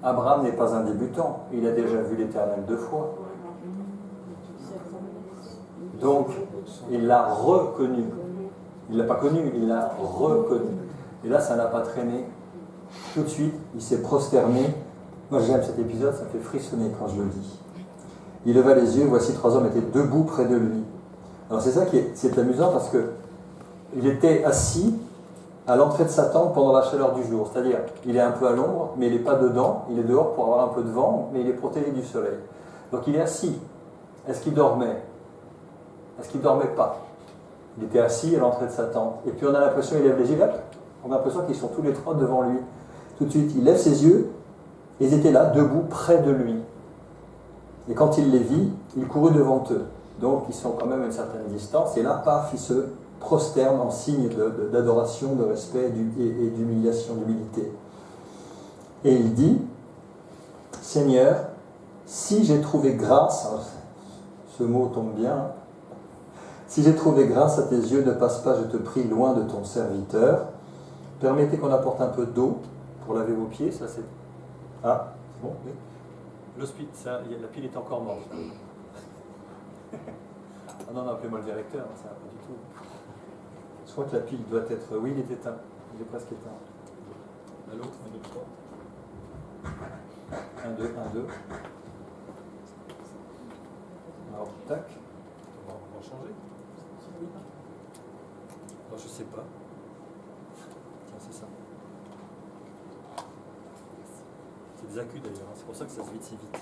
Abraham n'est pas un débutant. Il a déjà vu l'Éternel 2 fois. Donc, il l'a reconnu. Il ne l'a pas connu, il l'a reconnu. Et là, ça n'a pas traîné. Tout de suite, il s'est prosterné. Moi, j'aime cet épisode, ça me fait frissonner quand je le dis. Il leva les yeux, voici 3 hommes étaient debout près de lui. Alors c'est ça qui est amusant parce que il était assis à l'entrée de sa tente pendant la chaleur du jour. C'est-à-dire, il est un peu à l'ombre, mais il n'est pas dedans. Il est dehors pour avoir un peu de vent, mais il est protégé du soleil. Donc il est assis. Est-ce qu'il dormait? Est-ce qu'il ne dormait pas? Il était assis à l'entrée de sa tente. Et puis on a l'impression, il lève les yeux, on a l'impression qu'ils sont tous les trois devant lui. Tout de suite, il lève ses yeux, et ils étaient là, debout, près de lui. Et quand il les vit, il courut devant eux. Donc ils sont quand même à une certaine distance, et là, paf, il se prosterne en signe d'adoration, de respect et d'humiliation, d'humilité. Et il dit, Seigneur, si j'ai trouvé grâce, alors, ce mot tombe bien, si j'ai trouvé grâce à tes yeux, ne passe pas, je te prie, loin de ton serviteur. Permettez qu'on apporte un peu d'eau pour laver vos pieds, ça c'est... Ah, c'est bon, oui. La pile est encore morte. Ah non, appelez-moi le directeur, ça va pas du tout. Je crois que la pile doit être... Oui, il est éteint. Il est presque éteint. Allô, 1, 2, 3. 1, 2, 1, 2. Alors, tac. On va changer. Non, je sais pas. Tiens, c'est ça. C'est des accus d'ailleurs, c'est pour ça que ça se vide si vite.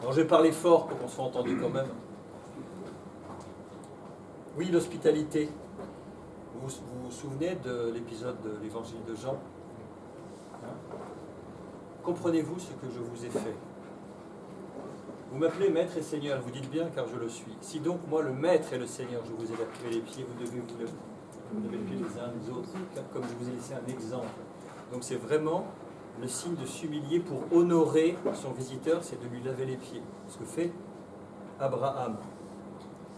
Alors je vais parler fort pour qu'on soit entendu quand même. Oui, l'hospitalité. Vous vous souvenez de l'épisode de l'évangile de Jean? Comprenez-vous ce que je vous ai fait? Vous m'appelez maître et seigneur, vous dites bien car je le suis. Si donc moi le maître et le seigneur, je vous ai lavé les pieds, vous devez vous laver les pieds les uns les autres, comme je vous ai laissé un exemple. Donc c'est vraiment le signe de s'humilier pour honorer son visiteur, c'est de lui laver les pieds. Ce que fait Abraham.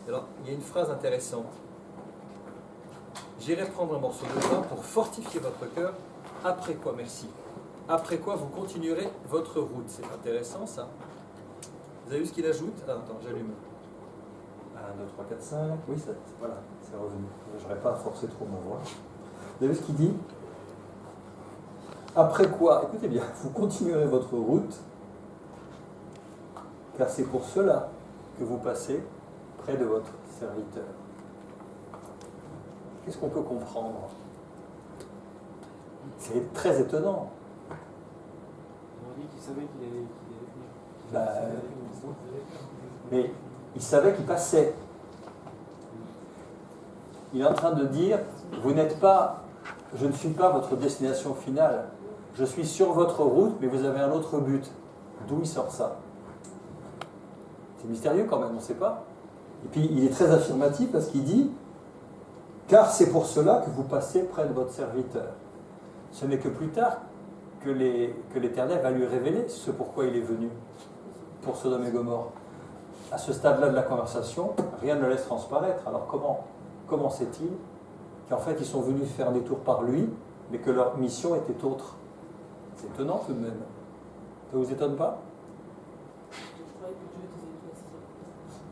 Alors, il y a une phrase intéressante. J'irai prendre un morceau de pain pour fortifier votre cœur, après quoi, merci. Après quoi, vous continuerez votre route. C'est intéressant, ça. Vous avez vu ce qu'il ajoute? Ah, attends, j'allume. 1, 2, 3, 4, 5. Oui, voilà, c'est revenu. Je n'aurais pas forcé trop ma voix. Vous avez vu ce qu'il dit? Après quoi, écoutez bien, vous continuerez votre route, car c'est pour cela que vous passez près de votre serviteur. Qu'est-ce qu'on peut comprendre? C'est très étonnant. On dit qu'il savait qu'il allait venir. Mais il savait qu'il passait. Il est en train de dire, vous n'êtes pas, je ne suis pas votre destination finale. Je suis sur votre route, mais vous avez un autre but. D'où il sort ça? C'est mystérieux quand même, on ne sait pas. Et puis il est très affirmatif parce qu'il dit, car c'est pour cela que vous passez près de votre serviteur. Ce n'est que plus tard que l'Éternel va lui révéler ce pourquoi il est venu pour Sodome et Gomorrhe. À ce stade-là de la conversation, rien ne le laisse transparaître. Alors comment sait-il qu'en fait ils sont venus faire des tours par lui, mais que leur mission était autre? C'est étonnant tout de même. Ça vous étonne pas?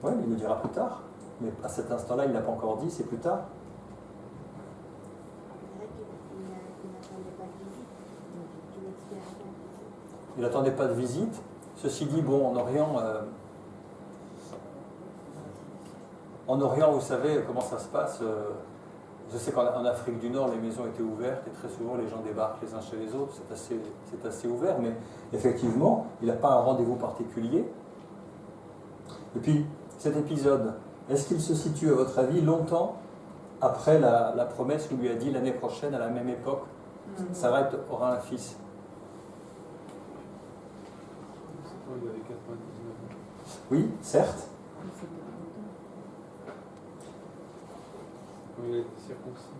Oui, il le dira plus tard. Mais à cet instant-là, il ne l'a pas encore dit, c'est plus tard. Il n'attendait pas de visite. Ceci dit, bon, en Orient, vous savez comment ça se passe. Je sais qu'en Afrique du Nord, les maisons étaient ouvertes et très souvent les gens débarquent les uns chez les autres. C'est assez ouvert, mais effectivement, il n'a pas un rendez-vous particulier. Et puis, cet épisode, est-ce qu'il se situe, à votre avis, longtemps après la promesse qu'il lui a dit l'année prochaine, à la même époque, Sarah aura un fils? Il avait 99 ans. Oui, certes. Quand il a été circoncis.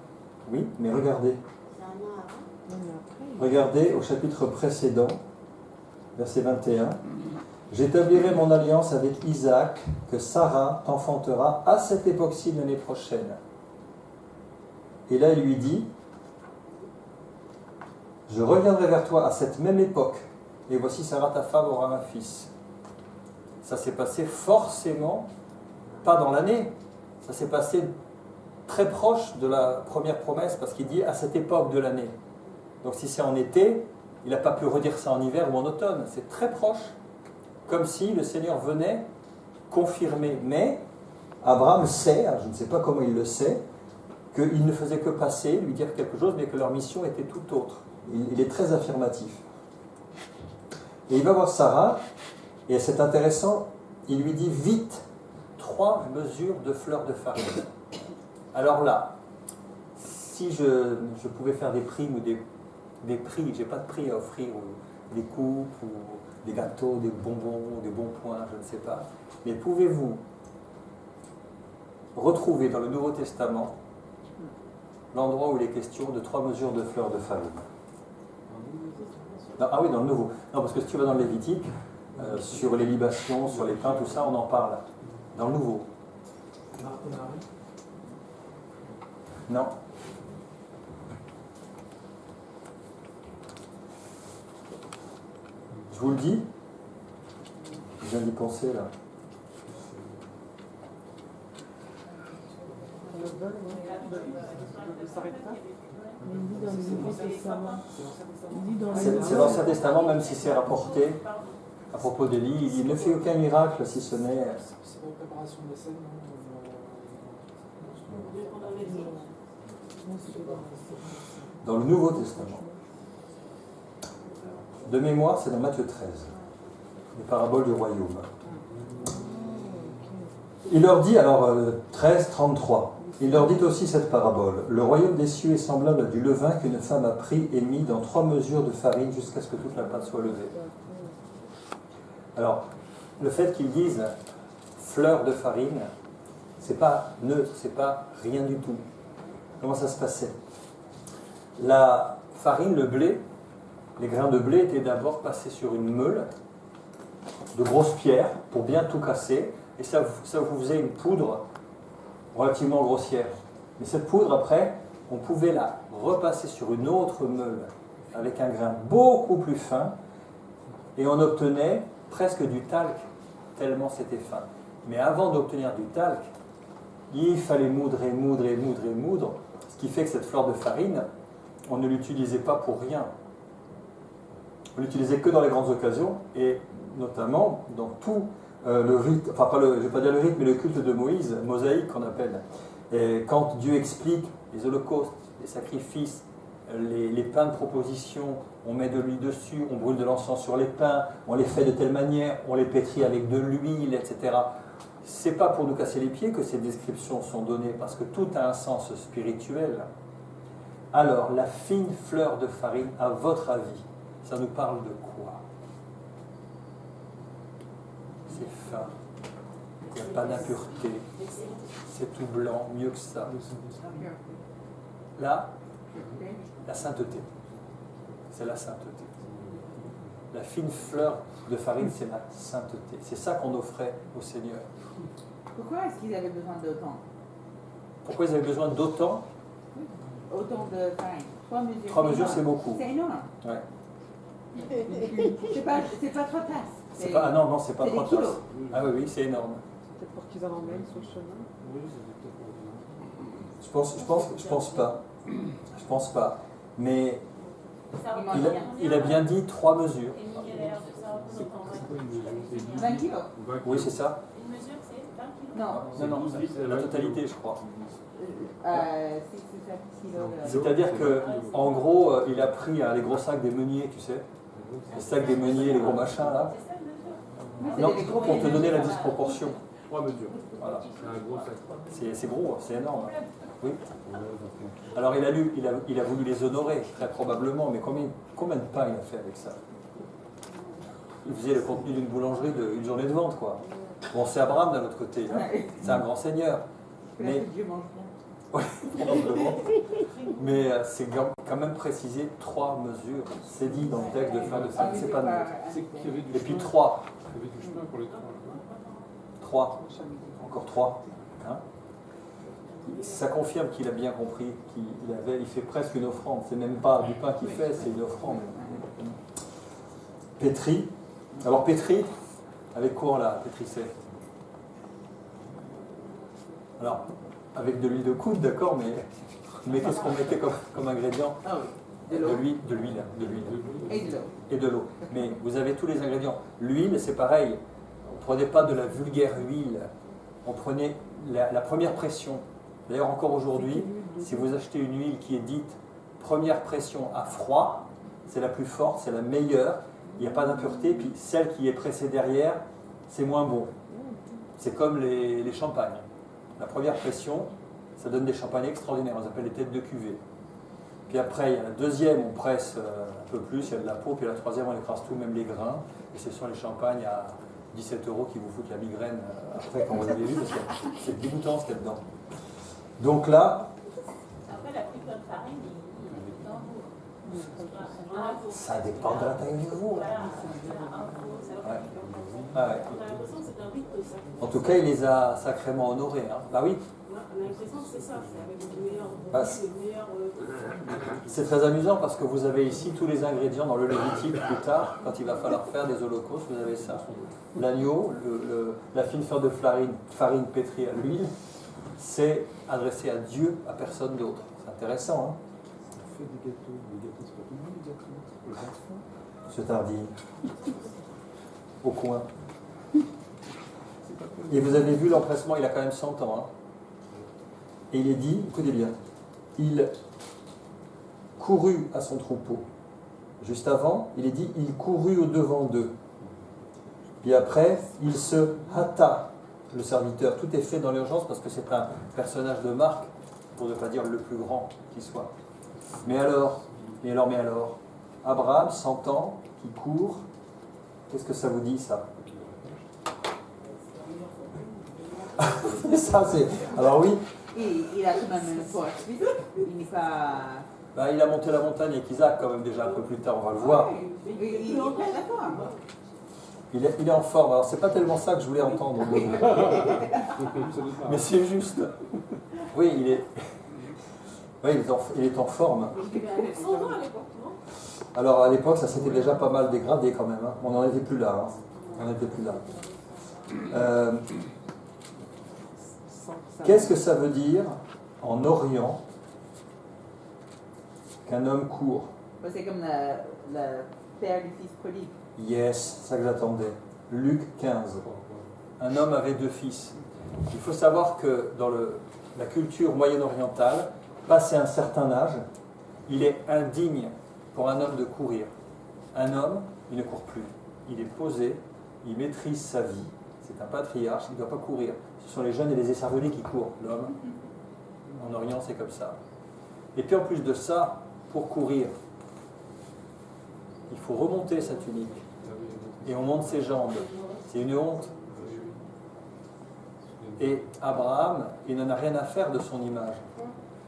Oui, mais regardez. C'est un an avant. Regardez au chapitre précédent, verset 21. J'établirai mon alliance avec Isaac, que Sarah t'enfantera à cette époque-ci l'année prochaine. Et là, il lui dit, je reviendrai vers toi à cette même époque, et voici Sarah ta femme aura un fils. Ça s'est passé forcément, pas dans l'année, ça s'est passé très proche de la première promesse, parce qu'il dit à cette époque de l'année. Donc si c'est en été, il n'a pas pu redire ça en hiver ou en automne, c'est très proche, comme si le Seigneur venait confirmer. Mais Abraham sait, je ne sais pas comment il le sait, qu'il ne faisait que passer, lui dire quelque chose, mais que leur mission était tout autre. Il est très affirmatif. Et il va voir Sarah, et c'est intéressant, il lui dit vite 3 mesures de fleurs de farine. Alors là, si je pouvais faire des primes ou des prix, j'ai pas de prix à offrir, ou des coupes, ou des gâteaux, des bonbons, des bons points, je ne sais pas. Mais pouvez-vous retrouver dans le Nouveau Testament l'endroit où il est question de 3 mesures de fleurs de farine? Non, ah oui, dans le Nouveau. Non, parce que si tu vas dans le Lévitique, sur les libations, sur les pains, tout ça, on en parle. Dans le Nouveau. Non. Je vous le dis, je viens d'y penser là. C'est l'Ancien Testament, même si c'est rapporté à propos d'Élie, il ne fait aucun miracle si ce n'est. C'est pour préparation des scènes, Dans le Nouveau Testament. De mémoire, c'est dans Matthieu 13, les paraboles du royaume. Il leur dit, alors 13, 33, Il leur dit aussi cette parabole. Le royaume des cieux est semblable à du levain qu'une femme a pris et mis dans 3 mesures de farine jusqu'à ce que toute la pâte soit levée. Alors, le fait qu'ils disent fleur de farine, c'est pas neutre, c'est pas rien du tout. Comment ça se passait? La farine, le blé, les grains de blé étaient d'abord passés sur une meule de grosses pierres pour bien tout casser, et ça vous faisait une poudre relativement grossière. Mais cette poudre, après, on pouvait la repasser sur une autre meule avec un grain beaucoup plus fin, et on obtenait presque du talc, tellement c'était fin. Mais avant d'obtenir du talc, il fallait moudre et moudre et moudre et moudre, ce qui fait que cette fleur de farine, on ne l'utilisait pas pour rien. On l'utilisait que dans les grandes occasions, et notamment dans tout le rite, enfin je ne vais pas dire le rite, mais le culte de Moïse, mosaïque qu'on appelle. Et quand Dieu explique les holocaustes, les sacrifices, les pains de proposition, on met de l'huile dessus, on brûle de l'encens sur les pains, on les fait de telle manière, on les pétrit avec de l'huile, etc. C'est pas pour nous casser les pieds que ces descriptions sont données, parce que tout a un sens spirituel. Alors, la fine fleur de farine, à votre avis, ça nous parle de quoi? C'est fin, il n'y a pas d'impureté, c'est tout blanc, mieux que ça. Là, la sainteté, c'est la sainteté. La fine fleur de farine, c'est la sainteté. C'est ça qu'on offrait au Seigneur. Pourquoi est-ce qu'ils avaient besoin d'autant? Pourquoi ils avaient besoin d'autant? Autant de farine. 3 mesures. 3 mesures, c'est beaucoup. C'est énorme. Ouais. C'est pas 3 tasses. Ah non, c'est pas 3 kilos. tasses. Ah oui, c'est énorme. Peut-être pour qu'ils en emmènent sur le chemin. Oui, c'est peut-être Je pense pas. Je pense pas. Mais il a bien dit 3 mesures. 20 kilos. Oui, c'est ça. Une mesure, c'est 20 kilos. Non, la totalité, je crois. C'est 7 kilos. C'est-à-dire que, en gros, il a pris les gros sacs des meuniers, tu sais, les sacs des meuniers, les gros machins là. Non, pour te donner la disproportion. 3 mesures. Voilà. C'est un gros sac. C'est gros, c'est énorme. Oui. Alors il a voulu les honorer, très probablement, mais combien de pain il a fait avec ça? Il faisait le contenu d'une boulangerie d'une journée de vente, quoi. Bon, c'est Abraham d'un autre côté, hein. C'est un grand seigneur. Mais Dieu mange bien. oui, probablement. Mais c'est quand même précisé 3 mesures. C'est dit dans le texte de fin de sac, c'est pas neutre. Et puis 3. Il y avait du chemin pour les 3. 3. Encore 3. Hein? Ça confirme qu'il a bien compris il fait presque une offrande. C'est même pas du pain qu'il fait, c'est une offrande. Pétri. Alors pétri, avec quoi on l'a pétrissé? Alors, avec de l'huile de coude, d'accord, mais qu'est-ce qu'on mettait comme ingrédient? De l'huile. Et de l'eau. Mais vous avez tous les ingrédients. L'huile, c'est pareil. On ne prenait pas de la vulgaire huile. On prenait la première pression. D'ailleurs, encore aujourd'hui, si vous achetez une huile qui est dite première pression à froid, c'est la plus forte, c'est la meilleure. Il n'y a pas d'impureté. Puis celle qui est pressée derrière, c'est moins bon. C'est comme les champagnes. La première pression, ça donne des champagnes extraordinaires. On les appelle les têtes de cuvée. Puis après, il y a la deuxième, on presse un peu plus, il y a de la peau. Puis la troisième, on écrase tout, même les grains. Et ce sont les champagnes à 17 € qui vous foutent la migraine après quand vous l'avez vu, parce que c'est dégoûtant ce qu'il y a dedans. Donc là, Après, la plus bonne farine, il est ça dépend de la taille du veau. Voilà, Ouais. Ah ouais. On a l'impression que c'est un rite ça. En tout cas, il les a sacrément honorés. Hein. Bah oui. On a l'impression que c'est ça, c'est avec les meilleurs Bah, les meilleurs. C'est très amusant parce que vous avez ici tous les ingrédients dans le Lévitique plus tard, quand il va falloir faire des holocaustes, vous avez ça. L'agneau, la fine fleur de farine pétrie à l'huile, c'est adressé à Dieu, à personne d'autre. C'est intéressant, hein? On fait des gâteaux, c'est pas tout le monde, les gâteaux. Les enfants. Ce tardi, au coin. Et vous avez vu l'empressement, il a quand même 100 ans. Hein? Et il est dit, écoutez bien, il courut à son troupeau. Juste avant, il est dit, il courut au devant d'eux. Puis après, il se hâta le serviteur. Tout est fait dans l'urgence parce que c'est un personnage de marque, pour ne pas dire le plus grand qui soit. Mais alors, Abraham, 100 ans, qui court, qu'est-ce que ça vous dit, ça? Ça, c'est... Alors oui. Il a quand même une poursuite. Il n'est pas... Bah, il a monté la montagne avec Isaac quand même déjà un peu plus tard, on va le voir. Il est d'accord. Il est en forme. Alors c'est pas tellement ça que je voulais entendre. Mais c'est juste. Oui, il est en forme. Alors à l'époque, ça s'était déjà pas mal dégradé quand même. Hein. On n'en était plus là. Hein. On n'était plus là. Qu'est-ce que ça veut dire en Orient qu'un homme court? C'est comme le père du fils prodigue. Yes, c'est ça que j'attendais. Luc 15. Un homme avait 2 fils. Il faut savoir que dans la culture moyen-orientale, passé un certain âge, il est indigne pour un homme de courir. Un homme, il ne court plus. Il est posé, il maîtrise sa vie. C'est un patriarche, il ne doit pas courir. Ce sont les jeunes et les écervelés qui courent. L'homme, en Orient, c'est comme ça. Et puis en plus de ça, pour courir, il faut remonter sa tunique. Et on monte ses jambes. C'est une honte. Et Abraham, il n'en a rien à faire de son image.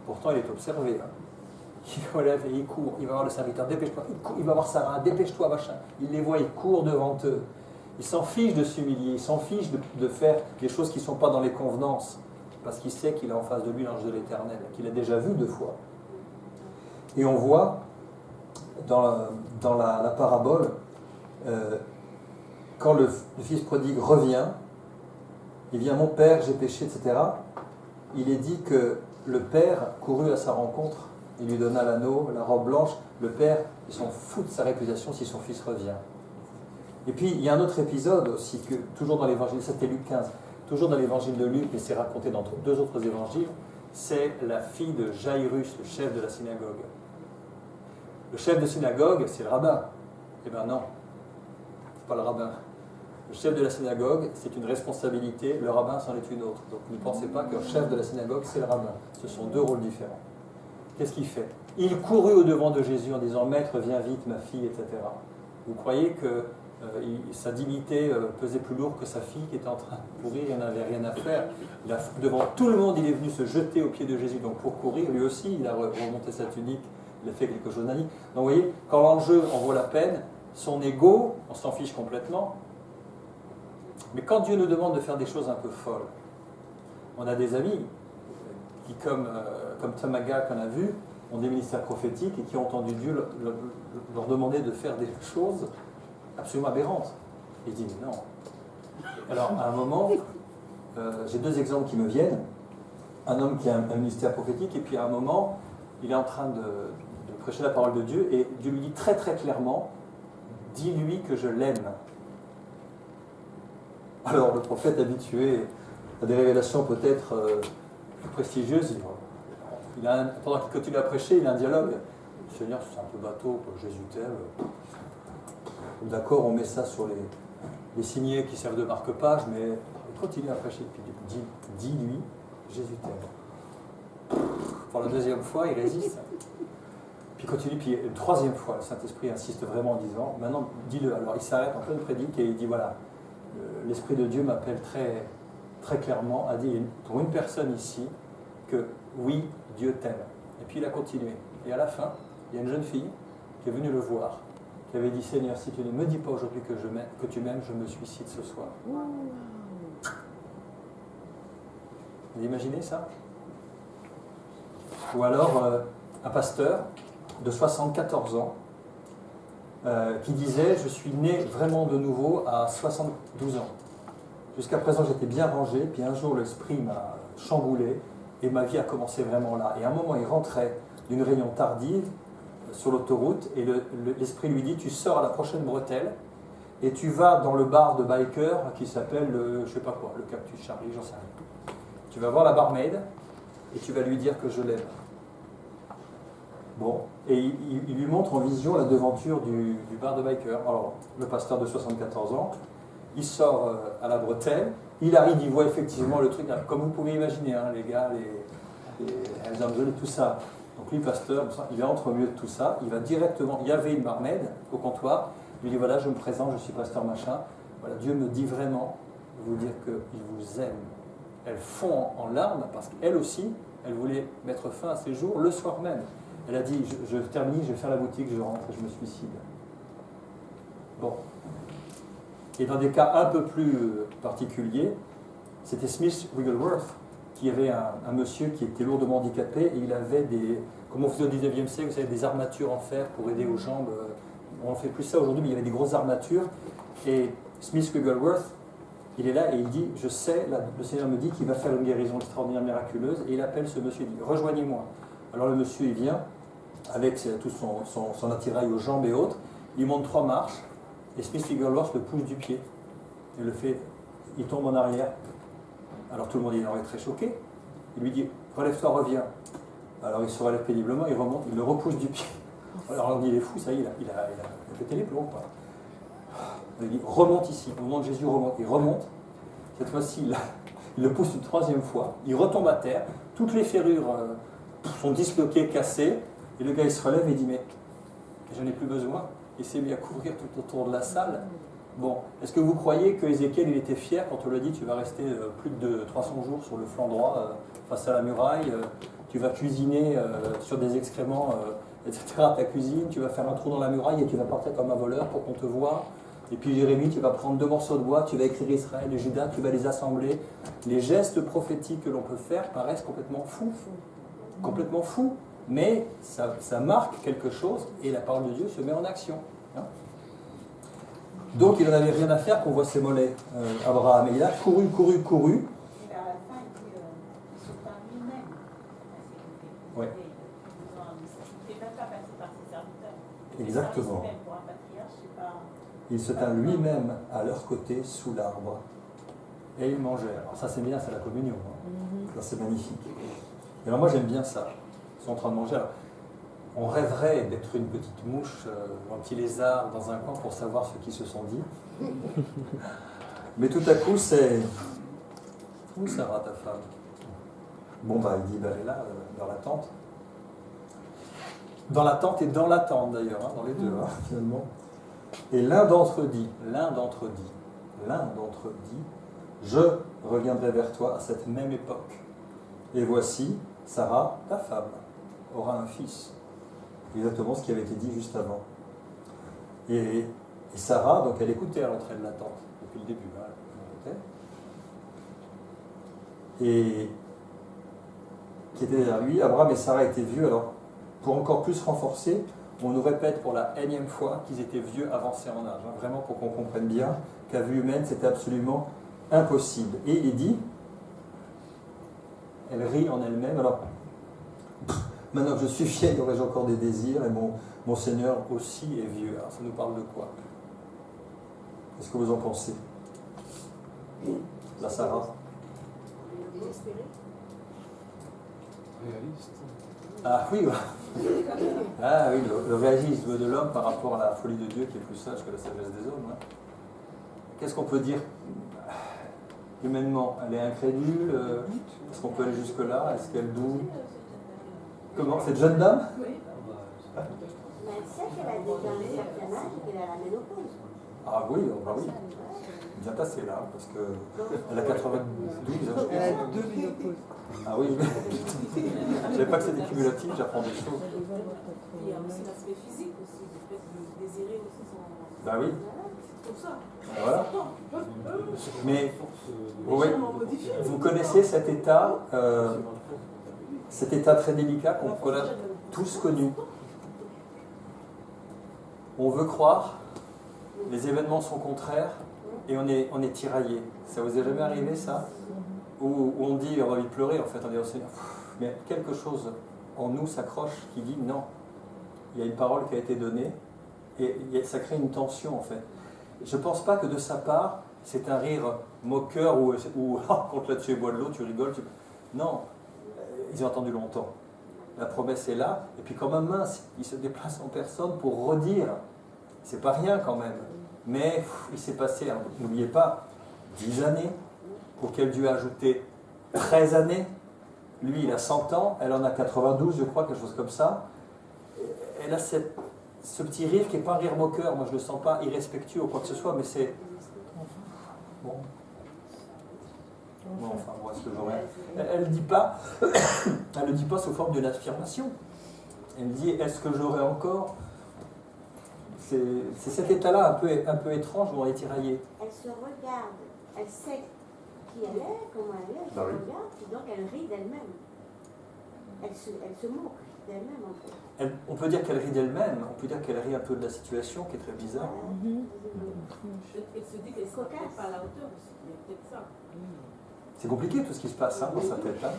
Pourtant, il est observé. Hein. Il relève et il court. Il va voir le serviteur, dépêche-toi. Il va voir Sarah, dépêche-toi, machin. Il les voit, il court devant eux. Il s'en fiche de s'humilier, il s'en fiche de faire des choses qui ne sont pas dans les convenances. Parce qu'il sait qu'il a en face de lui l'ange de l'Éternel, qu'il a déjà vu 2 fois. Et on voit dans la parabole, quand le fils prodigue revient, il vient, mon père, j'ai péché, etc. Il est dit que le père courut à sa rencontre, il lui donna l'anneau, la robe blanche. Le père, il s'en fout de sa réputation si son fils revient. Et puis, il y a un autre épisode aussi, toujours dans l'évangile, c'était Luc 15, toujours dans l'évangile de Luc, mais c'est raconté dans 2 autres évangiles, c'est la fille de Jairus, le chef de la synagogue. Le chef de synagogue, c'est le rabbin. Eh bien non, c'est pas le rabbin. Le chef de la synagogue, c'est une responsabilité, le rabbin, c'en est une autre. Donc ne pensez pas que le chef de la synagogue, c'est le rabbin. Ce sont 2 rôles différents. Qu'est-ce qu'il fait? Il courut au-devant de Jésus en disant, Maître, viens vite, ma fille, etc. Vous croyez que sa dignité pesait plus lourd que sa fille qui était en train de courir, il n'avait rien à faire. Devant tout le monde, il est venu se jeter aux pieds de Jésus. Donc pour courir, lui aussi, il a remonté sa tunique, il a fait quelque chose d'unique. Donc vous voyez, quand l'enjeu en vaut la peine, son ego, on s'en fiche complètement. Mais quand Dieu nous demande de faire des choses un peu folles, on a des amis qui, comme Tamaga qu'on a vu, ont des ministères prophétiques et qui ont entendu Dieu leur demander de faire des choses absolument aberrantes. Et il dit, mais non. Alors, à un moment, j'ai 2 exemples qui me viennent. Un homme qui a un ministère prophétique, et puis à un moment, il est en train de prêcher la parole de Dieu, et Dieu lui dit très très clairement, dis-lui que je l'aime. Alors, le prophète habitué à des révélations peut-être plus prestigieuses, pendant qu'il continue à prêcher, il a un dialogue. Seigneur, c'est un peu bateau, Jésus t'aime. D'accord, on met ça sur les signets qui servent de marque-page, mais il continue à prêcher. Puis dis-lui, Jésus t'aime. Pour la 2e fois, il résiste. Puis il continue, puis une 3e fois, le Saint-Esprit insiste vraiment en disant, maintenant, dis-le. Alors il s'arrête en pleine prédique et il dit, voilà, l'Esprit de Dieu m'appelle très, très clairement à dire pour une personne ici que oui, Dieu t'aime. Et puis il a continué. Et à la fin, il y a une jeune fille qui est venue le voir, qui avait dit, Seigneur, si tu ne me dis pas aujourd'hui que tu m'aimes, je me suicide ce soir. Vous imaginez ça? Ou alors un pasteur de 74 ans qui disait, je suis né vraiment de nouveau à 72 ans. Jusqu'à présent, j'étais bien rangé, puis un jour, l'esprit m'a chamboulé, et ma vie a commencé vraiment là. Et à un moment, il rentrait d'une réunion tardive sur l'autoroute, et l'esprit lui dit, tu sors à la prochaine bretelle, et tu vas dans le bar de biker qui s'appelle, je sais pas quoi, le Cactus Charlie, j'en sais rien. Tu vas voir la barmaid, et tu vas lui dire que je l'aime. Bon, et il lui montre en vision la devanture du bar de biker. Alors, le pasteur de 74 ans, il sort à la bretelle, Il arrive, il voit effectivement le truc, comme vous pouvez imaginer, hein, les gars, les Angels, tout ça. Donc lui, pasteur, il entre au milieu de tout ça, il va directement, il y avait une barmaid au comptoir, il lui dit voilà, je me présente, je suis pasteur machin, voilà, Dieu me dit vraiment de vous dire qu'il vous aime. Elle fond en larmes parce qu'elle aussi, elle voulait mettre fin à ses jours le soir même. Elle a dit je termine, je vais faire la boutique, je rentre et je me suicide. Bon. Et dans des cas un peu plus particuliers, c'était Smith Wigglesworth, qui avait un monsieur qui était lourdement handicapé et il avait des, comme on faisait au 19e siècle, vous savez, des armatures en fer pour aider aux jambes. On ne fait plus ça aujourd'hui, mais il y avait des grosses armatures. Et Smith Wigglesworth, il est là et il dit, je sais, le Seigneur me dit qu'il va faire une guérison extraordinaire, miraculeuse, et il appelle ce monsieur, il dit, rejoignez-moi. Alors le monsieur, il vient, avec tout son attirail aux jambes et autres, il monte 3 marches, et Smith Wigglesworth le pousse du pied. Et le fait, il tombe en arrière. Alors tout le monde est très choqué. Il lui dit, relève-toi, reviens. Alors il se relève péniblement, il remonte, il le repousse du pied. Alors on dit, il est fou, ça y est, il a pété les plombs, quoi. Il dit, remonte ici, au nom de Jésus, remonte. Il remonte. Cette fois-ci, il le pousse une 3e fois. Il retombe à terre. Toutes les ferrures sont disloquées, cassées. Et le gars, il se relève et il dit, mais j'en ai plus besoin. Il s'est mis à courir tout autour de la salle. Bon, est-ce que vous croyez que Ézéchiel, il était fier quand on lui a dit, tu vas rester plus de 300 jours sur le flanc droit, face à la muraille, tu vas cuisiner sur des excréments, etc. Ta cuisine, tu vas faire un trou dans la muraille et tu vas partir comme un voleur pour qu'on te voie. Et puis Jérémie, tu vas prendre 2 morceaux de bois, tu vas écrire Israël et Juda, tu vas les assembler. Les gestes prophétiques que l'on peut faire paraissent complètement fous. Complètement fous. Mais ça marque quelque chose et la parole de Dieu se met en action. Hein. Donc il n'en avait rien à faire qu'on voit ses mollets, Abraham. Et il a couru. Et vers la fin, il se tint lui-même. Ouais. Il n'était même pas passé par ses serviteurs. Exactement. Pour un patriarche, c'est pas... Il se tint lui-même à leur côté sous l'arbre. Et il mangeait. Alors ça c'est bien, c'est la communion. Hein. Ça c'est magnifique. Et alors moi j'aime bien ça. Ils sont en train de manger. Alors, on rêverait d'être une petite mouche ou un petit lézard dans un coin pour savoir ce qu'ils se sont dit. Mais tout à coup c'est... Où Sarah ta femme? Bon bah il dit, bah, elle est là, dans la tente. Dans la tente et dans la tente d'ailleurs, hein, dans les deux, hein, finalement. Et l'un d'entre eux dit, je reviendrai vers toi à cette même époque. Et voici, Sarah, ta femme, aura un fils. Exactement ce qui avait été dit juste avant. Et Sarah, donc elle écoutait à l'entrée de la tente, depuis le début. Hein, et qui était derrière lui, Abraham et Sarah étaient vieux. Alors, pour encore plus renforcer, on nous répète pour la énième fois qu'ils étaient vieux avancés en âge. Hein, vraiment pour qu'on comprenne bien qu'à vue humaine, c'était absolument impossible. Et il est dit, elle rit en elle-même, alors, maintenant que je suis vieille, aurais-je encore des désirs, et mon Seigneur aussi est vieux. Alors ça nous parle de quoi? Qu'est-ce que vous en pensez? La Sarah? Désespéré. Réaliste. Ah oui, ah, oui, le réalisme de l'homme par rapport à la folie de Dieu qui est plus sage que la sagesse des hommes. Hein. Qu'est-ce qu'on peut dire humainement? Elle est incrédule? Est-ce qu'on peut aller jusque-là? Est-ce qu'elle doute? Comment? Cette jeune dame? Mais elle sait qu'elle a déjà un certain âge et qu'elle a la ménopause. Ah oui, bah oui. Bien passé là, parce qu'elle a 92 ans. Elle a 2 ménopauses. Ah oui, je ne savais pas que c'était cumulatif, j'apprends des choses. Il y a aussi l'aspect physique aussi, le fait de désirer aussi son... Bah oui. C'est pour ça. Voilà. Mais oui, vous connaissez cet état très délicat qu'on a tous connu. On veut croire, les événements sont contraires et on est tiraillé. Ça vous est jamais arrivé ça? Où on dit, on a envie de pleurer en fait, on dit au Seigneur, mais quelque chose en nous s'accroche qui dit non. Il y a une parole qui a été donnée et ça crée une tension en fait. Je ne pense pas que de sa part, c'est un rire moqueur ou quand là-dessus bois de l'eau, tu rigoles. Non, ils ont attendu longtemps. La promesse est là, et puis quand même mince, il se déplace en personne pour redire. C'est pas rien quand même. Mais il s'est passé, n'oubliez pas, 10 années, auquel Dieu a ajouté 13 années. Lui, il a 100 ans, elle en a 92, je crois, quelque chose comme ça. Elle a ce petit rire qui n'est pas un rire moqueur, moi je ne le sens pas irrespectueux ou quoi que ce soit, mais c'est... Bon. Bon, enfin, moi, ce que j'aurais... Elle ne dit pas, elle ne dit pas sous forme d'une affirmation. Elle dit, est-ce que j'aurai encore... C'est cet état-là un peu étrange où on est tiraillé. Elle se regarde, elle sait qui elle est, comment elle est, elle se regarde, et donc elle rit d'elle-même. Elle se moque d'elle-même en fait. On peut dire qu'elle rit d'elle-même, on peut dire qu'elle rit un peu de la situation qui est très bizarre. Elle se dit qu'elle ne sera pas à la hauteur aussi, il y a peut-être ça. C'est compliqué tout ce qui se passe dans sa tête. Hein.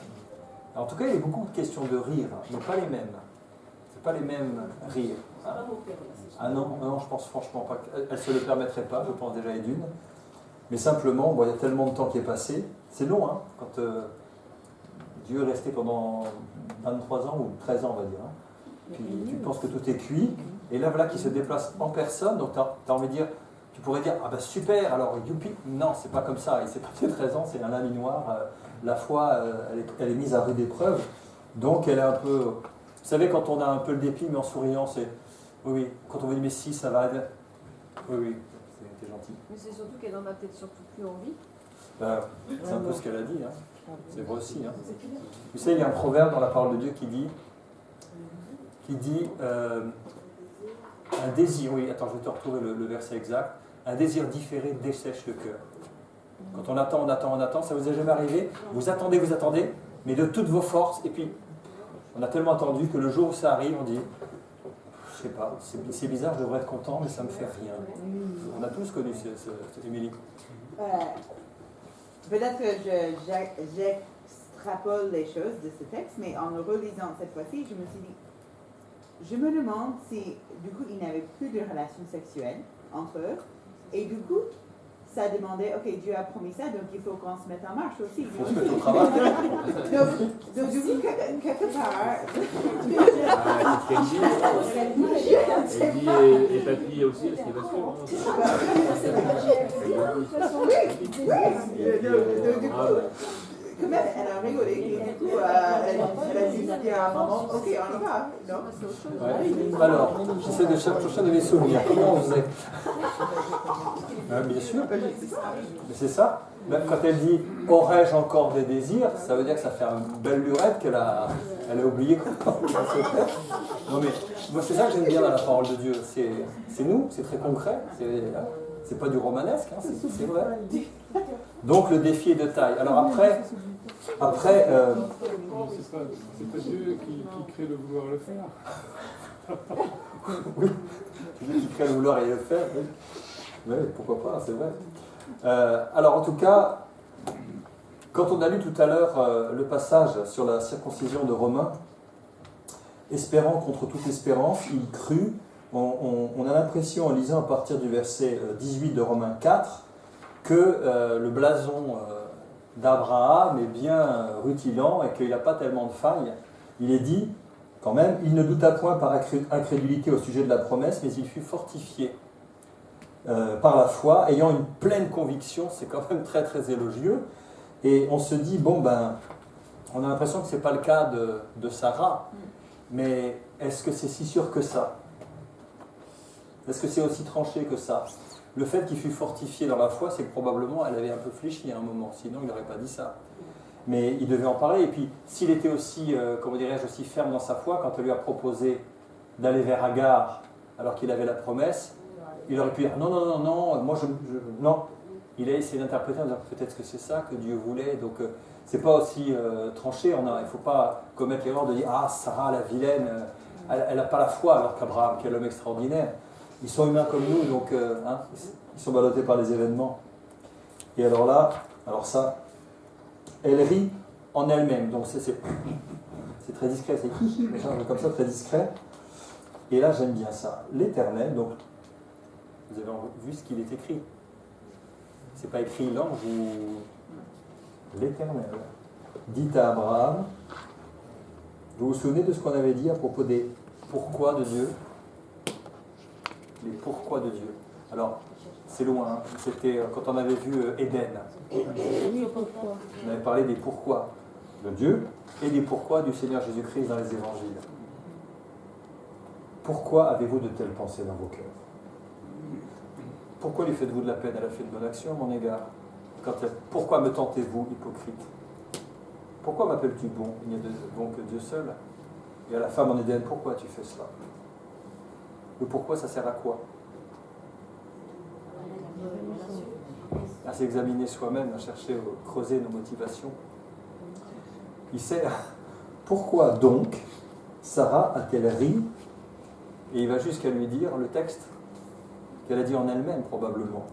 En tout cas, il y a beaucoup de questions de rire, mais pas les mêmes. C'est pas les mêmes rires. Ah non, non, je pense franchement pas qu'elle ne se le permettrait pas, je pense déjà et d'une. Mais simplement, bon, il y a tellement de temps qui est passé. C'est long, hein, quand Dieu est resté pendant 23 ans ou 13 ans, on va dire. Hein. Puis tu penses que tout est cuit, et là, voilà, qui se déplace en personne, donc tu as envie de dire, tu pourrais dire, ah ben super, alors youpi. Non, c'est pas comme ça, il s'est passé 13 ans, c'est un lundi noir, la foi, elle est mise à rude épreuve, donc elle est un peu... Vous savez, quand on a un peu le dépit, mais en souriant, c'est... Oui, quand on vous dit, mais si, ça va... Oui, c'était gentil. Mais c'est surtout qu'elle en a peut-être surtout plus envie. C'est un peu ce qu'elle a dit, hein. C'est vrai aussi. Hein. Vous savez, il y a un proverbe dans la parole de Dieu qui dit un désir, oui, attends, je vais te retrouver le verset exact, un désir différé dessèche le cœur. Quand on attend, ça vous est jamais arrivé? Vous attendez, mais de toutes vos forces, et puis on a tellement attendu que le jour où ça arrive, on dit, je sais pas, c'est bizarre, je devrais être content, mais ça me fait rien. On a tous connu cette Émilie. Peut-être que j'extrapole les choses de ce texte, mais en le relisant cette fois-ci, je me suis dit, je me demande si, du coup, ils n'avaient plus de relations sexuelles entre eux, et du coup, ça demandait, ok, Dieu a promis ça, donc il faut qu'on se mette en marche aussi. Il faut se mettre au travail. donc du coup, quelque part... Et papy aussi, est-ce qu'il va suivre? Quand même, elle a rigolé, et du coup, elle a dit qu'il y a un moment, ok, on y va, non? Ouais. Alors, j'essaie de chercher de mes souvenirs. Comment on faisait? Bien sûr. Mais c'est ça. Même quand elle dit « aurais-je encore des désirs », ça veut dire que ça fait une belle lurette qu'elle a oublié comment se faire. Non mais, moi c'est ça que j'aime bien dans la parole de Dieu. C'est nous, c'est très concret. C'est pas du romanesque, hein, c'est vrai. Donc le défi est de taille. Alors après c'est pas Dieu qui crée le vouloir le faire. Oui, c'est Dieu qui crée le vouloir et le faire. Oui. Oui, pourquoi pas, c'est vrai. Alors en tout cas, quand on a lu tout à l'heure le passage sur la circoncision de Romains, espérant contre toute espérance, il crut. On a l'impression, en lisant à partir du verset 18 de Romains 4, que le blason d'Abraham est bien rutilant et qu'il n'a pas tellement de failles. Il est dit, quand même, il ne douta point par incrédulité au sujet de la promesse, mais il fut fortifié par la foi, ayant une pleine conviction. C'est quand même très très élogieux. Et on se dit, bon ben, on a l'impression que ce n'est pas le cas de Sarah, mais est-ce que c'est si sûr que ça? Est-ce que c'est aussi tranché que ça? Le fait qu'il fût fortifié dans la foi, c'est que probablement elle avait un peu fléchi à un moment, sinon il n'aurait pas dit ça. Mais il devait en parler, et puis s'il était aussi, comment dirais-je, aussi ferme dans sa foi, quand elle lui a proposé d'aller vers Agar, alors qu'il avait la promesse, il aurait pu dire non, non, non, non, moi non. Il a essayé d'interpréter en disant peut-être que c'est ça que Dieu voulait, donc c'est pas aussi tranché, il ne faut pas commettre l'erreur de dire ah, Sarah la vilaine, elle n'a pas la foi, alors qu'Abraham, quel homme extraordinaire. Ils sont humains comme nous, donc ils sont ballottés par les événements. Et alors là, ça, elle rit en elle-même, donc c'est très discret, c'est comme ça, très discret. Et là, j'aime bien ça. L'Éternel, donc, vous avez vu ce qu'il est écrit. C'est pas écrit l'ange ou l'Éternel. Dit à Abraham, vous vous souvenez de ce qu'on avait dit à propos des pourquoi de Dieu? Les pourquoi de Dieu. Alors, C'est loin, hein. C'était quand on avait vu Éden. Oui, pourquoi? On avait parlé des pourquoi de Dieu et des pourquoi du Seigneur Jésus-Christ dans les évangiles. Pourquoi avez-vous de telles pensées dans vos cœurs? Pourquoi lui faites-vous de la peine? Elle a fait de bonne action à mon égard. Pourquoi me tentez-vous, hypocrite? Pourquoi m'appelles-tu bon? Il n'y a de bon que Dieu seul. Et à la femme en Éden, pourquoi tu fais cela? Le pourquoi, ça sert à quoi? À s'examiner soi-même, à chercher, à creuser nos motivations. Il sert. Pourquoi donc Sarah a-t-elle ri? Et il va jusqu'à lui dire le texte qu'elle a dit en elle-même probablement,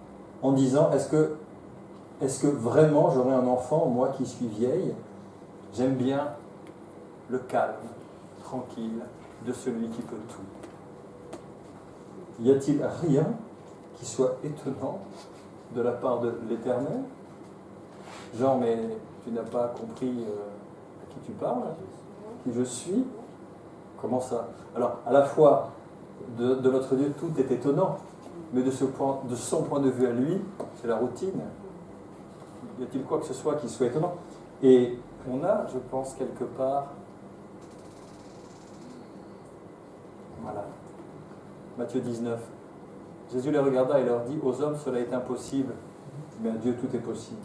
en disant est-ce que vraiment j'aurai un enfant, moi qui suis vieille? J'aime bien le calme, tranquille de celui qui peut tout. Y a-t-il rien qui soit étonnant de la part de l'Éternel? Genre, mais tu n'as pas compris à qui tu parles, qui je suis? Comment ça? Alors, à la fois, de notre Dieu, tout est étonnant, mais de son point de vue à lui, c'est la routine. Y a-t-il quoi que ce soit qui soit étonnant? Et on a, je pense, quelque part, voilà, Matthieu 19. Jésus les regarda et leur dit, aux hommes cela est impossible, mais à Dieu tout est possible.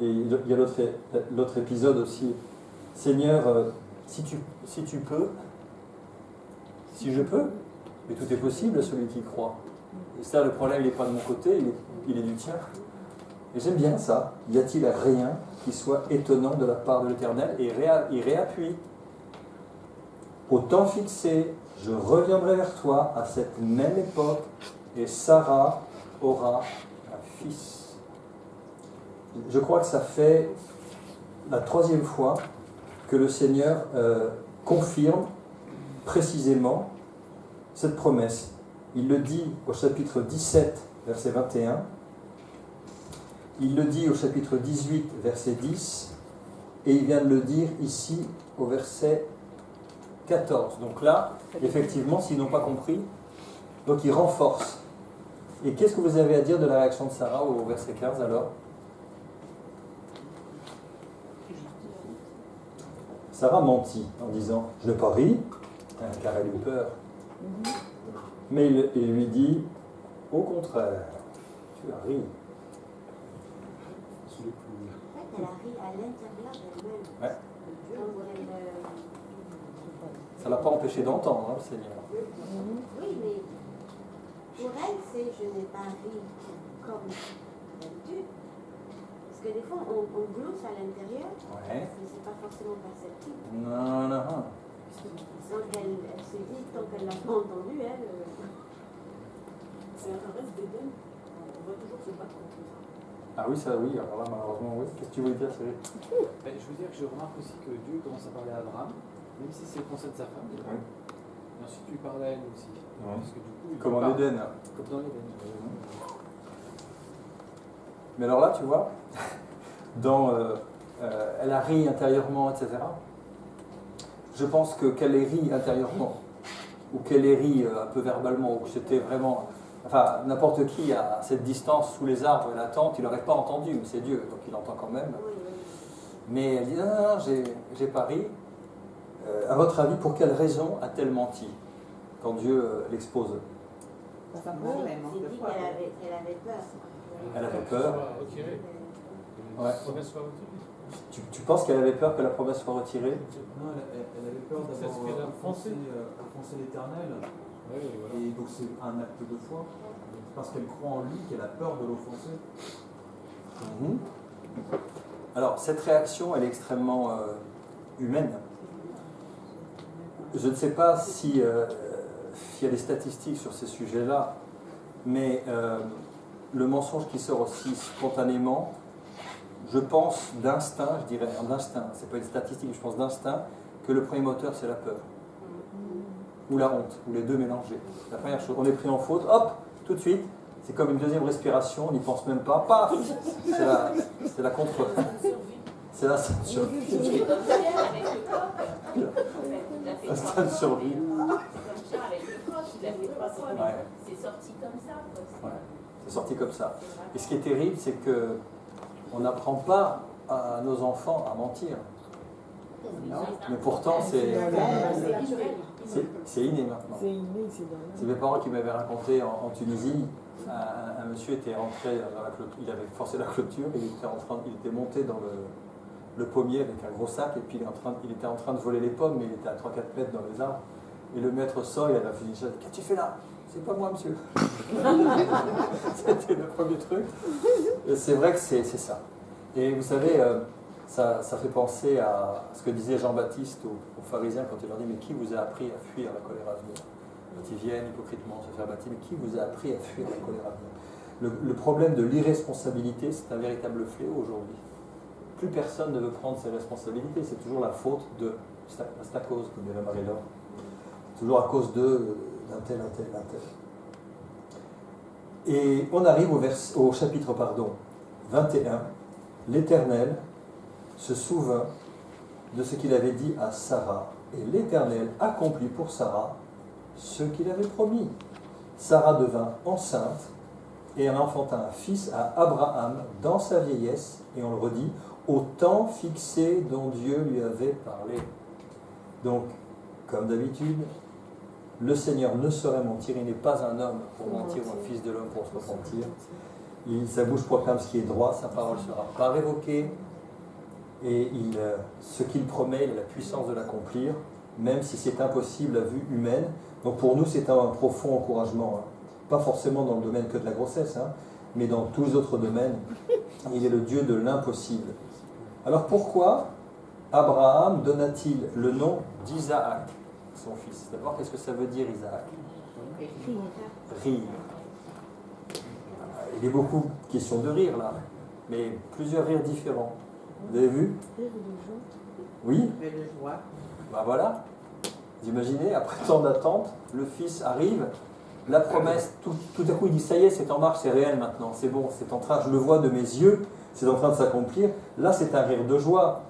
Et il y a l'autre épisode aussi. Seigneur, si tu peux, si je peux, mais tout est possible à celui qui croit. Et ça, le problème, il n'est pas de mon côté, il est du tien. Et j'aime bien ça. Y a-t-il rien qui soit étonnant de la part de l'Éternel? Et il réappuie. Au temps fixé, je reviendrai vers toi à cette même époque, et Sarah aura un fils. Je crois que ça fait la 3e fois que le Seigneur confirme précisément cette promesse. Il le dit au chapitre 17, verset 21. Il le dit au chapitre 18, verset 10. Et il vient de le dire ici au verset 14. Donc là, effectivement, s'ils n'ont pas compris, donc il renforce. Et qu'est-ce que vous avez à dire de la réaction de Sarah au verset 15 alors? Sarah mentit en disant « Je n'ai pas ri », car elle eut peur. Mais il lui dit « Au contraire, tu as ri ». En fait, elle a ri à l'intérieur d'elle-même. Ouais. Ça Ça ne l'a pas empêché d'entendre, le Seigneur. Oui, mais pour elle, c'est « je n'ai pas ri » comme d'habitude. Parce que des fois, on glousse à l'intérieur, Ouais. mais c'est pas forcément perceptible. Non. Donc elle se dit, tant qu'elle l'a pas entendu, elle... C'est un reste d'Éden. On va toujours se battre contre ça. Ah oui, ça oui, alors là malheureusement oui. Qu'est-ce que tu voulais dire, Cyril? Je veux dire que je remarque aussi que Dieu commence à parler à Abraham, même si c'est le conseil de sa femme. Oui. Et ensuite, lui parle à elle aussi. Parce que du coup, il Comme en parle. Éden. Comme dans l'Éden. Mais alors là, tu vois, dans elle a ri intérieurement, etc. Je pense que qu'elle ait ri intérieurement, ou qu'elle ait ri un peu verbalement, ou que c'était vraiment... Enfin, n'importe qui à cette distance, sous les arbres et la tente, il n'aurait pas entendu, mais c'est Dieu, donc il entend quand même. Mais elle dit, non, j'ai pas ri. À votre avis, pour quelle raison a-t-elle menti quand Dieu l'expose? Ça peur, elle manque C'est de dit foi. qu'elle avait peur. Elle avait peur. Ouais. La promesse soit retirée. Tu penses qu'elle avait peur que la promesse soit retirée? Non, elle avait peur C'est ce qu'elle a d'avoir offensé l'Éternel. Ouais, voilà. Et donc c'est un acte de foi. Parce qu'elle croit en lui, qu'elle a peur de l'offenser. Mhm. Alors, cette réaction, elle est extrêmement humaine. Je ne sais pas si il y a des statistiques sur ces sujets-là, mais le mensonge qui sort aussi spontanément, je pense d'instinct, je dirais d'instinct, c'est pas une statistique, je pense d'instinct, que le premier moteur c'est la peur. Ou la honte, ou les deux mélangés. La première chose, on est pris en faute, hop, tout de suite, c'est comme une deuxième respiration, on n'y pense même pas, paf, c'est la contre... C'est la survie. Instinct de survie. Comme ça, avec le coq, il a fait 3 fois, mais c'est sorti comme ça. Ouais. C'est sorti comme ça. Et ce qui est terrible, c'est qu'on n'apprend pas à nos enfants à mentir. Mais pourtant, c'est inné maintenant. C'est inné, c'est dans C'est mes parents qui m'avaient raconté en Tunisie, un monsieur était rentré dans la clôture, il avait forcé la clôture, et il était monté dans le pommier avec un gros sac, et puis il était en train de voler les pommes, mais il était à 3-4 mètres dans les arbres. Et le maître sort, il avait fini ça, qu'est-ce que tu fais là? C'est pas moi, monsieur. C'était le premier truc. Et c'est vrai que c'est ça. Et vous savez, ça fait penser à ce que disait Jean-Baptiste aux pharisiens quand il leur dit, mais qui vous a appris à fuir la colère à venir? Quand ils viennent hypocritement se faire baptiser, mais qui vous a appris à fuir la colère à venir? Le problème de l'irresponsabilité, c'est un véritable fléau aujourd'hui. Plus personne ne veut prendre ses responsabilités, c'est toujours la faute de... C'est à cause, comme dirait Marie-Laure. Toujours à cause d'un tel. Et on arrive au chapitre 21. L'Éternel se souvint de ce qu'il avait dit à Sarah, et l'Éternel accomplit pour Sarah ce qu'il avait promis. Sarah devint enceinte et elle enfanta un fils à Abraham dans sa vieillesse, et on le redit, au temps fixé dont Dieu lui avait parlé. Donc, comme d'habitude, le Seigneur ne saurait mentir, il n'est pas un homme pour mentir ou un fils de l'homme pour se repentir. Sa bouche proclame ce qui est droit, sa parole ne sera pas révoquée, et ce qu'il promet, il a la puissance de l'accomplir, même si c'est impossible à vue humaine. Donc pour nous, c'est un profond encouragement, pas forcément dans le domaine que de la grossesse, mais dans tous les autres domaines. Il est le Dieu de l'impossible. Alors pourquoi Abraham donna-t-il le nom d'Isaac, son fils? D'abord, qu'est-ce que ça veut dire Isaac? Rire. Il y a beaucoup de questions de rire là, mais plusieurs rires différents. Vous avez vu? Oui? Ben voilà. Vous imaginez, après tant d'attente, le fils arrive, la promesse, tout à coup il dit ça y est, c'est en marche, c'est réel maintenant, c'est bon, c'est en train, je le vois de mes yeux, c'est en train de s'accomplir. Là c'est un rire de joie.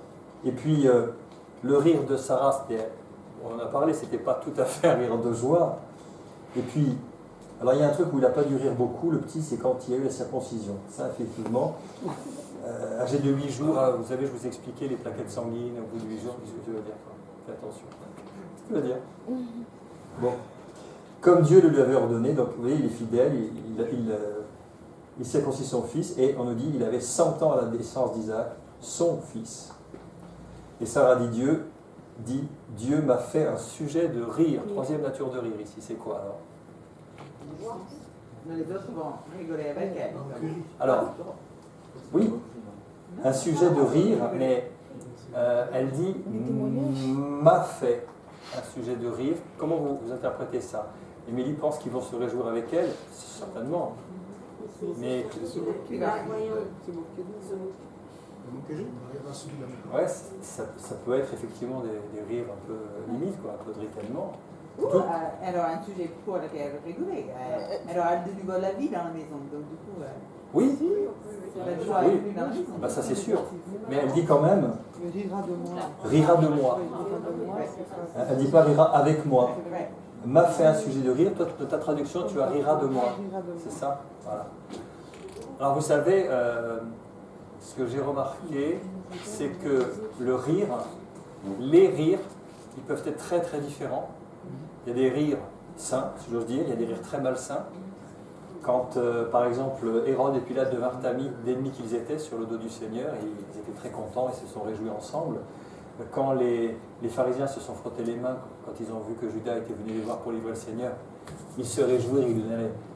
Et puis le rire de Sarah, on en a parlé, c'était pas tout à fait un rire de joie. Et puis, alors il y a un truc où il n'a pas dû rire beaucoup, le petit, c'est quand il y a eu la circoncision. Ça effectivement, âgé de 8 jours, vous savez, je vous expliquais les plaquettes sanguines au bout de 8 jours, qu'est-ce que tu veux dire? Fais attention. Qu'est-ce que tu veux dire? Bon. Comme Dieu le lui avait ordonné, donc vous voyez, il est fidèle, il circoncit son fils, et on nous dit qu'il avait 100 ans à la naissance d'Isaac, son fils. Et Sarah dit Dieu m'a fait un sujet de rire. Troisième nature de rire ici, c'est quoi alors? Les autres vont rigoler avec elle. Alors, oui, un sujet de rire, mais elle dit m'a fait un sujet de rire. Comment vous interprétez ça? Émilie pense qu'ils vont se réjouir avec elle, certainement. Mais ouais, ça peut être effectivement des rires un peu limites, quoi, un peu de ricanement. Elle aura un sujet pour lequel rigoler. Elle aura de nouveau la vie dans la maison, donc du coup. Oui, bah, ça c'est sûr. Mais elle dit quand même rira de moi. Elle ne dit pas rira avec moi. M'a fait un sujet de rire. Toi, de ta traduction, tu as rira de moi. C'est ça? Voilà. Alors vous savez, ce que j'ai remarqué, c'est que le rire, les rires, ils peuvent être très très différents. Il y a des rires sains, si j'ose dire, il y a des rires très malsains. Quand, par exemple, Hérode et Pilate devinrent amis d'ennemis qu'ils étaient sur le dos du Seigneur, et ils étaient très contents et se sont réjouis ensemble. Quand les pharisiens se sont frottés les mains, quand ils ont vu que Judas était venu les voir pour livrer le Seigneur, ils se réjouirent. Il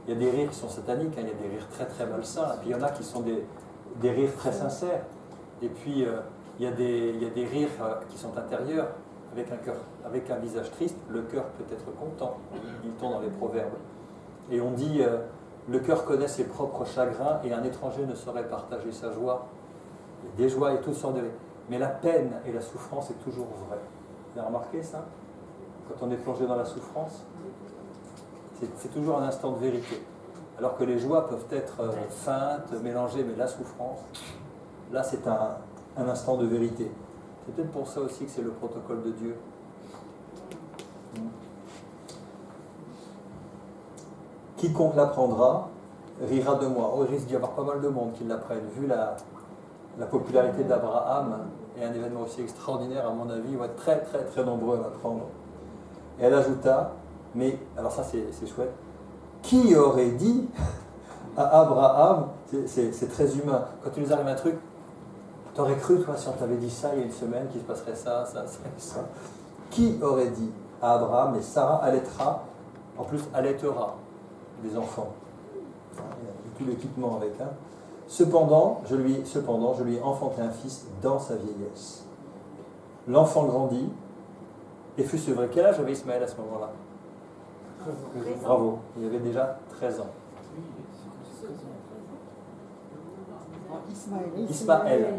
y a des rires qui sont sataniques, il y a des rires très très malsains, et puis il y en a qui sont des rires très sincères. Et puis il y a des rires qui sont intérieurs, avec un visage triste. Le cœur peut être content, dit-on dans les proverbes. Et on dit, le cœur connaît ses propres chagrins, et un étranger ne saurait partager sa joie. Il y a des joies et toutes sortes de rires. Mais la peine et la souffrance est toujours vraie. Vous avez remarqué ça? Quand on est plongé dans la souffrance, c'est toujours un instant de vérité. Alors que les joies peuvent être feintes, mélangées, mais la souffrance, là c'est un instant de vérité. C'est peut-être pour ça aussi que c'est le protocole de Dieu. Quiconque l'apprendra rira de moi. Oh, il risque d'y avoir pas mal de monde qui l'apprennent. Vu la popularité d'Abraham, et un événement aussi extraordinaire, à mon avis, ils vont être très très très nombreux à l'apprendre. Et elle ajouta, mais, alors ça c'est chouette, qui aurait dit à Abraham, c'est très humain, quand tu nous arrives un truc, t'aurais cru, toi, si on t'avait dit ça il y a une semaine, qu'il se passerait ça. Qui aurait dit à Abraham, et Sarah allaitera, en plus allaitera des enfants. Il y a tout l'équipement avec. Hein. Cependant, je lui ai enfanté un fils dans sa vieillesse. L'enfant grandit et fut sevré. Quel âge avait Ismaël à ce moment-là? Bravo, il avait déjà 13 ans. Ismaël.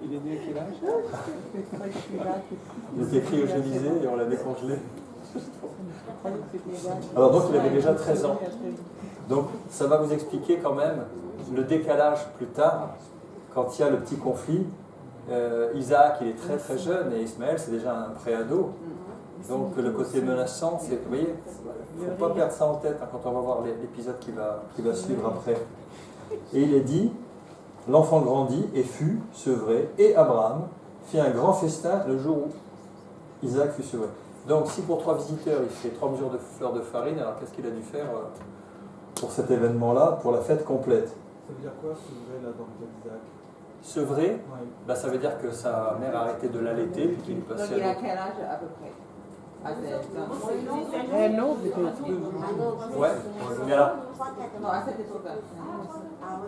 Il est né à quel âge? Il était cryogénisé et on l'a décongelé. Alors donc il avait déjà 13 ans. Donc ça va vous expliquer quand même le décalage plus tard, quand il y a le petit conflit. Isaac il est très très jeune et Ismaël c'est déjà un préado. Donc le côté menaçant, c'est, vous voyez, il ne faut pas perdre ça en tête hein, quand on va voir l'épisode qui va suivre après. Et il est dit, l'enfant grandit et fut sevré, et Abraham fit un grand festin le jour où Isaac fut sevré. Donc si pour 3 visiteurs il fait 3 mesures de fleurs de farine, alors qu'est-ce qu'il a dû faire pour cet événement-là, pour la fête complète? Ça veut dire quoi, sevré, là, dans le cas d'Isaac? Sevré, Ouais. bah, ça veut dire que sa mère a arrêté de l'allaiter puis qu'il lui Donc passait il à a l'autre. quel âge à peu près? Non, Ouais, mais alors, Non, à cette époque-là.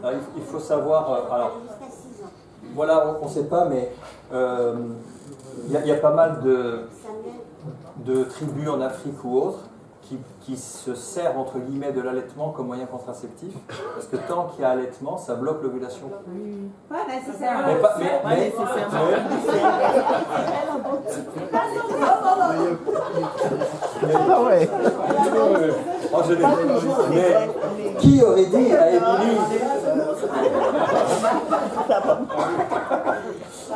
alors, il faut savoir, alors, Jusqu'à 6 ans. voilà, on ne sait pas, mais il y a pas mal de tribus en Afrique ou autres qui se servent entre guillemets de l'allaitement comme moyen contraceptif, parce que tant qu'il y a allaitement, ça bloque l'ovulation. Pas nécessairement. Mais pas, oh, je l'ai. Mais qui aurait dit à Émilie?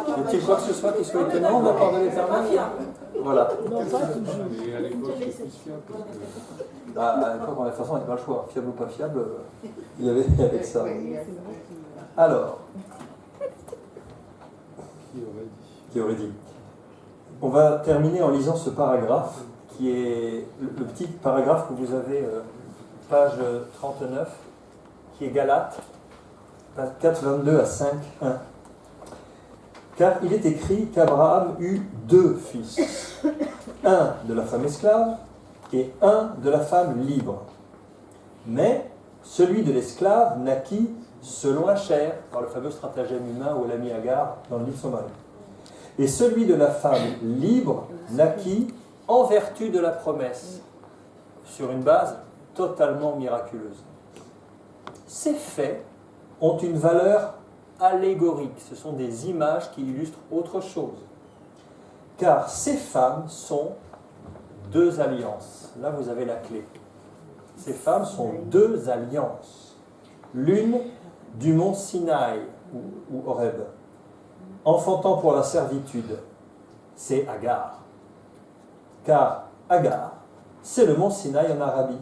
Y a-t-il quoi que ce soit qui soit étonnant de la part de l'Éternel? Voilà. Mais à l'époque, c'est plus fiable. Bah, à l'époque, de toute façon, il n'y avait pas le choix. Fiable ou pas fiable, il y avait avec ça. Alors, qui aurait dit? On va terminer en lisant ce paragraphe, qui est le petit paragraphe que vous avez, page 39, qui est Galates, 4, 22 à 5, 1. Car il est écrit qu'Abraham eut 2 fils, un de la femme esclave et un de la femme libre. Mais celui de l'esclave naquit selon la chair, par le fameux stratagème humain où elle a mis Agar dans le lit de son mari. Et celui de la femme libre naquit en vertu de la promesse, sur une base totalement miraculeuse. Ces faits ont une valeur allégorique, ce sont des images qui illustrent autre chose. Car ces femmes sont 2 alliances. Là, vous avez la clé. Ces femmes sont 2 alliances. L'une du mont Sinaï, ou Horeb, enfantant pour la servitude, c'est Agar. Car Agar, c'est le mont Sinaï en Arabie.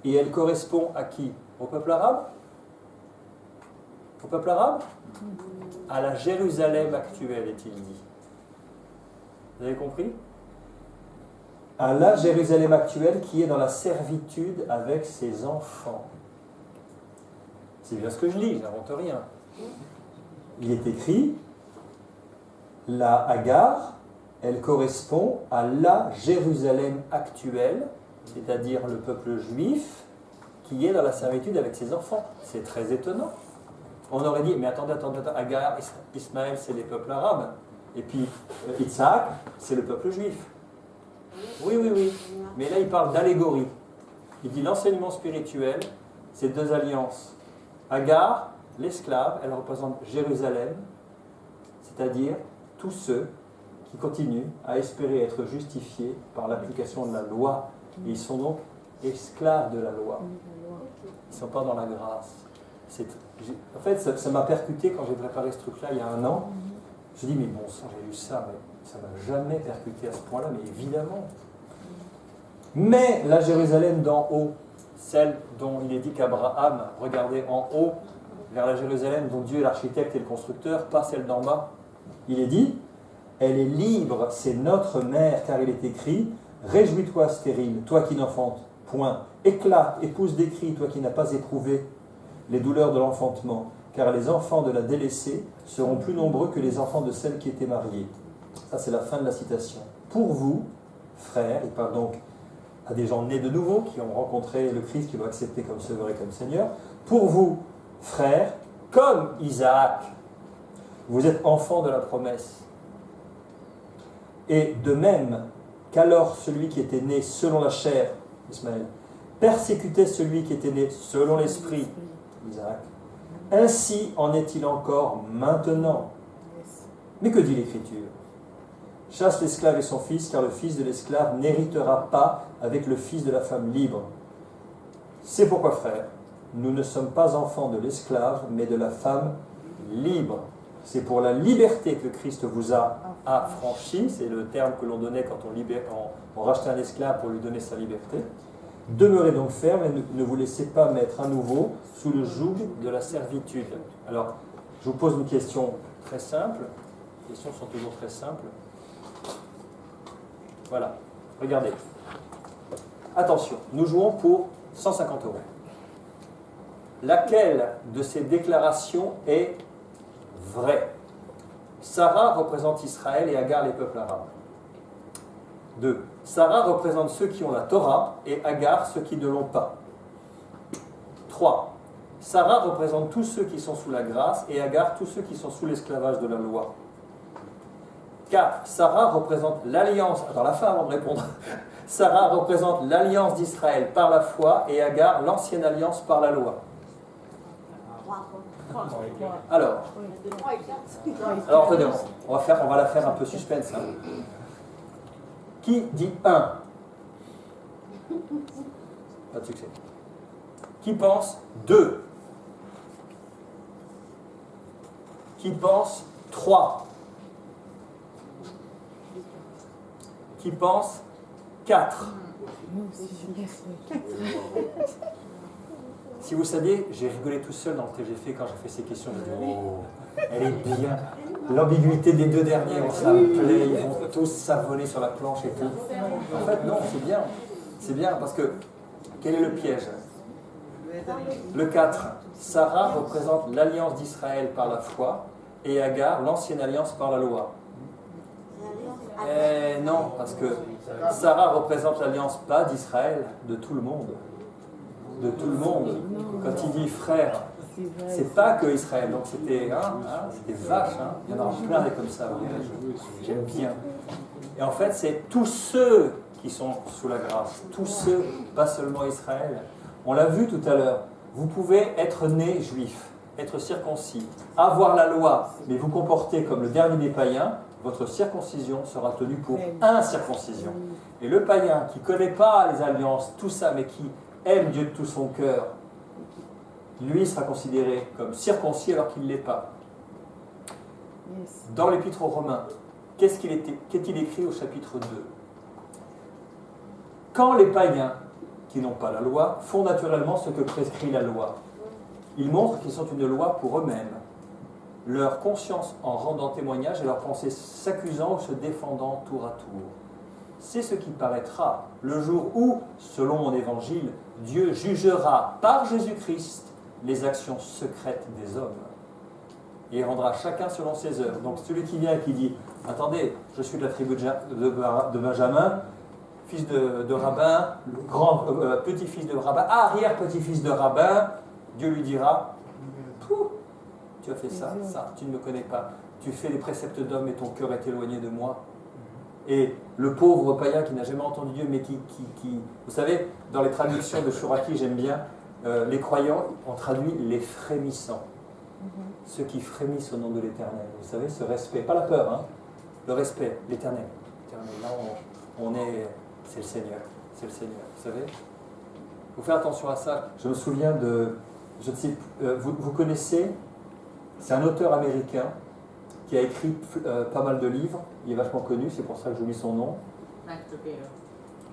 Et elle correspond à qui? Au peuple arabe? Au peuple arabe? À la Jérusalem actuelle, est-il dit. Vous avez compris? À la Jérusalem actuelle qui est dans la servitude avec ses enfants. C'est bien ce que je lis, je n'invente rien. Il est écrit, la Agar, elle correspond à la Jérusalem actuelle, c'est-à-dire le peuple juif qui est dans la servitude avec ses enfants. C'est très étonnant. On aurait dit, mais attendez, Agar, Ismaël, c'est les peuples arabes. Et puis, Isaac, c'est le peuple juif. Oui. Mais là, il parle d'allégorie. Il dit l'enseignement spirituel, c'est 2 alliances. Agar, l'esclave, elle représente Jérusalem, c'est-à-dire tous ceux qui continuent à espérer être justifiés par l'application de la loi. Et ils sont donc esclaves de la loi. Ils ne sont pas dans la grâce. En fait, ça m'a percuté quand j'ai préparé ce truc-là il y a 1 an. Je dis, mais bon sang, j'ai lu ça, mais Ça ne m'a jamais percuté à ce point-là, mais évidemment. Mais la Jérusalem d'en haut, celle dont il est dit qu'Abraham regardait en haut, vers la Jérusalem dont Dieu est l'architecte et le constructeur, pas celle d'en bas. Il est dit, elle est libre, c'est notre mère, car il est écrit, réjouis-toi stérile, toi qui n'enfantes point, éclate et pousse des cris, toi qui n'as pas éprouvé les douleurs de l'enfantement, car les enfants de la délaissée seront plus nombreux que les enfants de celle qui était mariée. Ça, c'est la fin de la citation. Pour vous, frères, il parle donc à des gens nés de nouveau, qui ont rencontré le Christ, qui l'ont accepté comme Sauveur et comme Seigneur. Pour vous, frères, comme Isaac, vous êtes enfants de la promesse. Et de même qu'alors celui qui était né selon la chair, Ismaël, persécutait celui qui était né selon l'esprit, Isaac, ainsi en est-il encore maintenant. Mais que dit l'Écriture ? Chasse l'esclave et son fils, car le fils de l'esclave n'héritera pas avec le fils de la femme libre. C'est pourquoi, frères, nous ne sommes pas enfants de l'esclave, mais de la femme libre. C'est pour la liberté que Christ vous a affranchi, c'est le terme que l'on donnait quand on rachetait un esclave pour lui donner sa liberté. Demeurez donc fermes et ne vous laissez pas mettre à nouveau sous le joug de la servitude. Alors, je vous pose une question très simple. Les questions sont toujours très simples. Voilà, regardez. Attention, nous jouons pour 150 €. Laquelle de ces déclarations est vraie ? Sarah représente Israël et Agar les peuples arabes. 2. Sarah représente ceux qui ont la Torah et Agar ceux qui ne l'ont pas. 3. Sarah représente tous ceux qui sont sous la grâce et Agar tous ceux qui sont sous l'esclavage de la loi. 4. Sarah représente l'alliance. Attends, la fin avant de répondre. Sarah représente l'alliance d'Israël par la foi et Agar l'ancienne alliance par la loi. Alors attendez, on va la faire un peu suspense. Hein. Qui dit 1 ? Pas de succès. Qui pense 2 ? Qui pense 3 ? Qui pense 4 ? Si vous saviez, j'ai rigolé tout seul dans le TGF quand j'ai fait ces questions. J'ai dit, oh, elle est bien. L'ambiguïté des deux derniers, on s'appelait, ils vont tous s'avoler sur la planche et tout. En fait, non, c'est bien. C'est bien parce que, quel est le piège ? Le 4, Sarah représente l'alliance d'Israël par la foi et Agar l'ancienne alliance par la loi. Non, parce que Sarah représente l'alliance pas d'Israël, de tout le monde. De tout le monde. Quand il dit frère, c'est pas que Israël. Donc c'était vache. Hein. Il y en aura plein des comme ça. J'aime bien. Et en fait, c'est tous ceux qui sont sous la grâce. Tous ceux, pas seulement Israël. On l'a vu tout à l'heure. Vous pouvez être né juif, être circoncis, avoir la loi, mais vous comporter comme le dernier des païens. Votre circoncision sera tenue pour incirconcision. Et le païen qui ne connaît pas les alliances, tout ça, mais qui aime Dieu de tout son cœur, lui sera considéré comme circoncis alors qu'il ne l'est pas. Dans l'Épître aux Romains, qu'est-il écrit au chapitre 2 ? Quand les païens, qui n'ont pas la loi, font naturellement ce que prescrit la loi, ils montrent qu'ils sont une loi pour eux-mêmes, leur conscience en rendant témoignage et leur pensée s'accusant ou se défendant tour à tour. C'est ce qui paraîtra le jour où, selon mon évangile, Dieu jugera par Jésus-Christ les actions secrètes des hommes et rendra chacun selon ses œuvres. Donc celui qui vient et qui dit « Attendez, je suis de la tribu de Benjamin, fils de rabbin, petit-fils de rabbin, arrière-petit-fils de rabbin », Dieu lui dira « Tu as fait ça, tu ne me connais pas. Tu fais les préceptes d'hommes et ton cœur est éloigné de moi. » Et le pauvre païen qui n'a jamais entendu Dieu, mais qui... Vous savez, dans les traductions de Chouraki, j'aime bien, les croyants ont traduit les frémissants. Ceux qui frémissent au nom de l'Éternel. Vous savez, ce respect, pas la peur, hein, le respect, l'Éternel. Là, c'est le Seigneur. C'est le Seigneur, vous savez. Il faut faire attention à ça. Je me souviens de... Je ne sais, vous connaissez, c'est un auteur américain qui a écrit pas mal de livres. Il est vachement connu, c'est pour ça que j'oublie son nom. Max Lucado.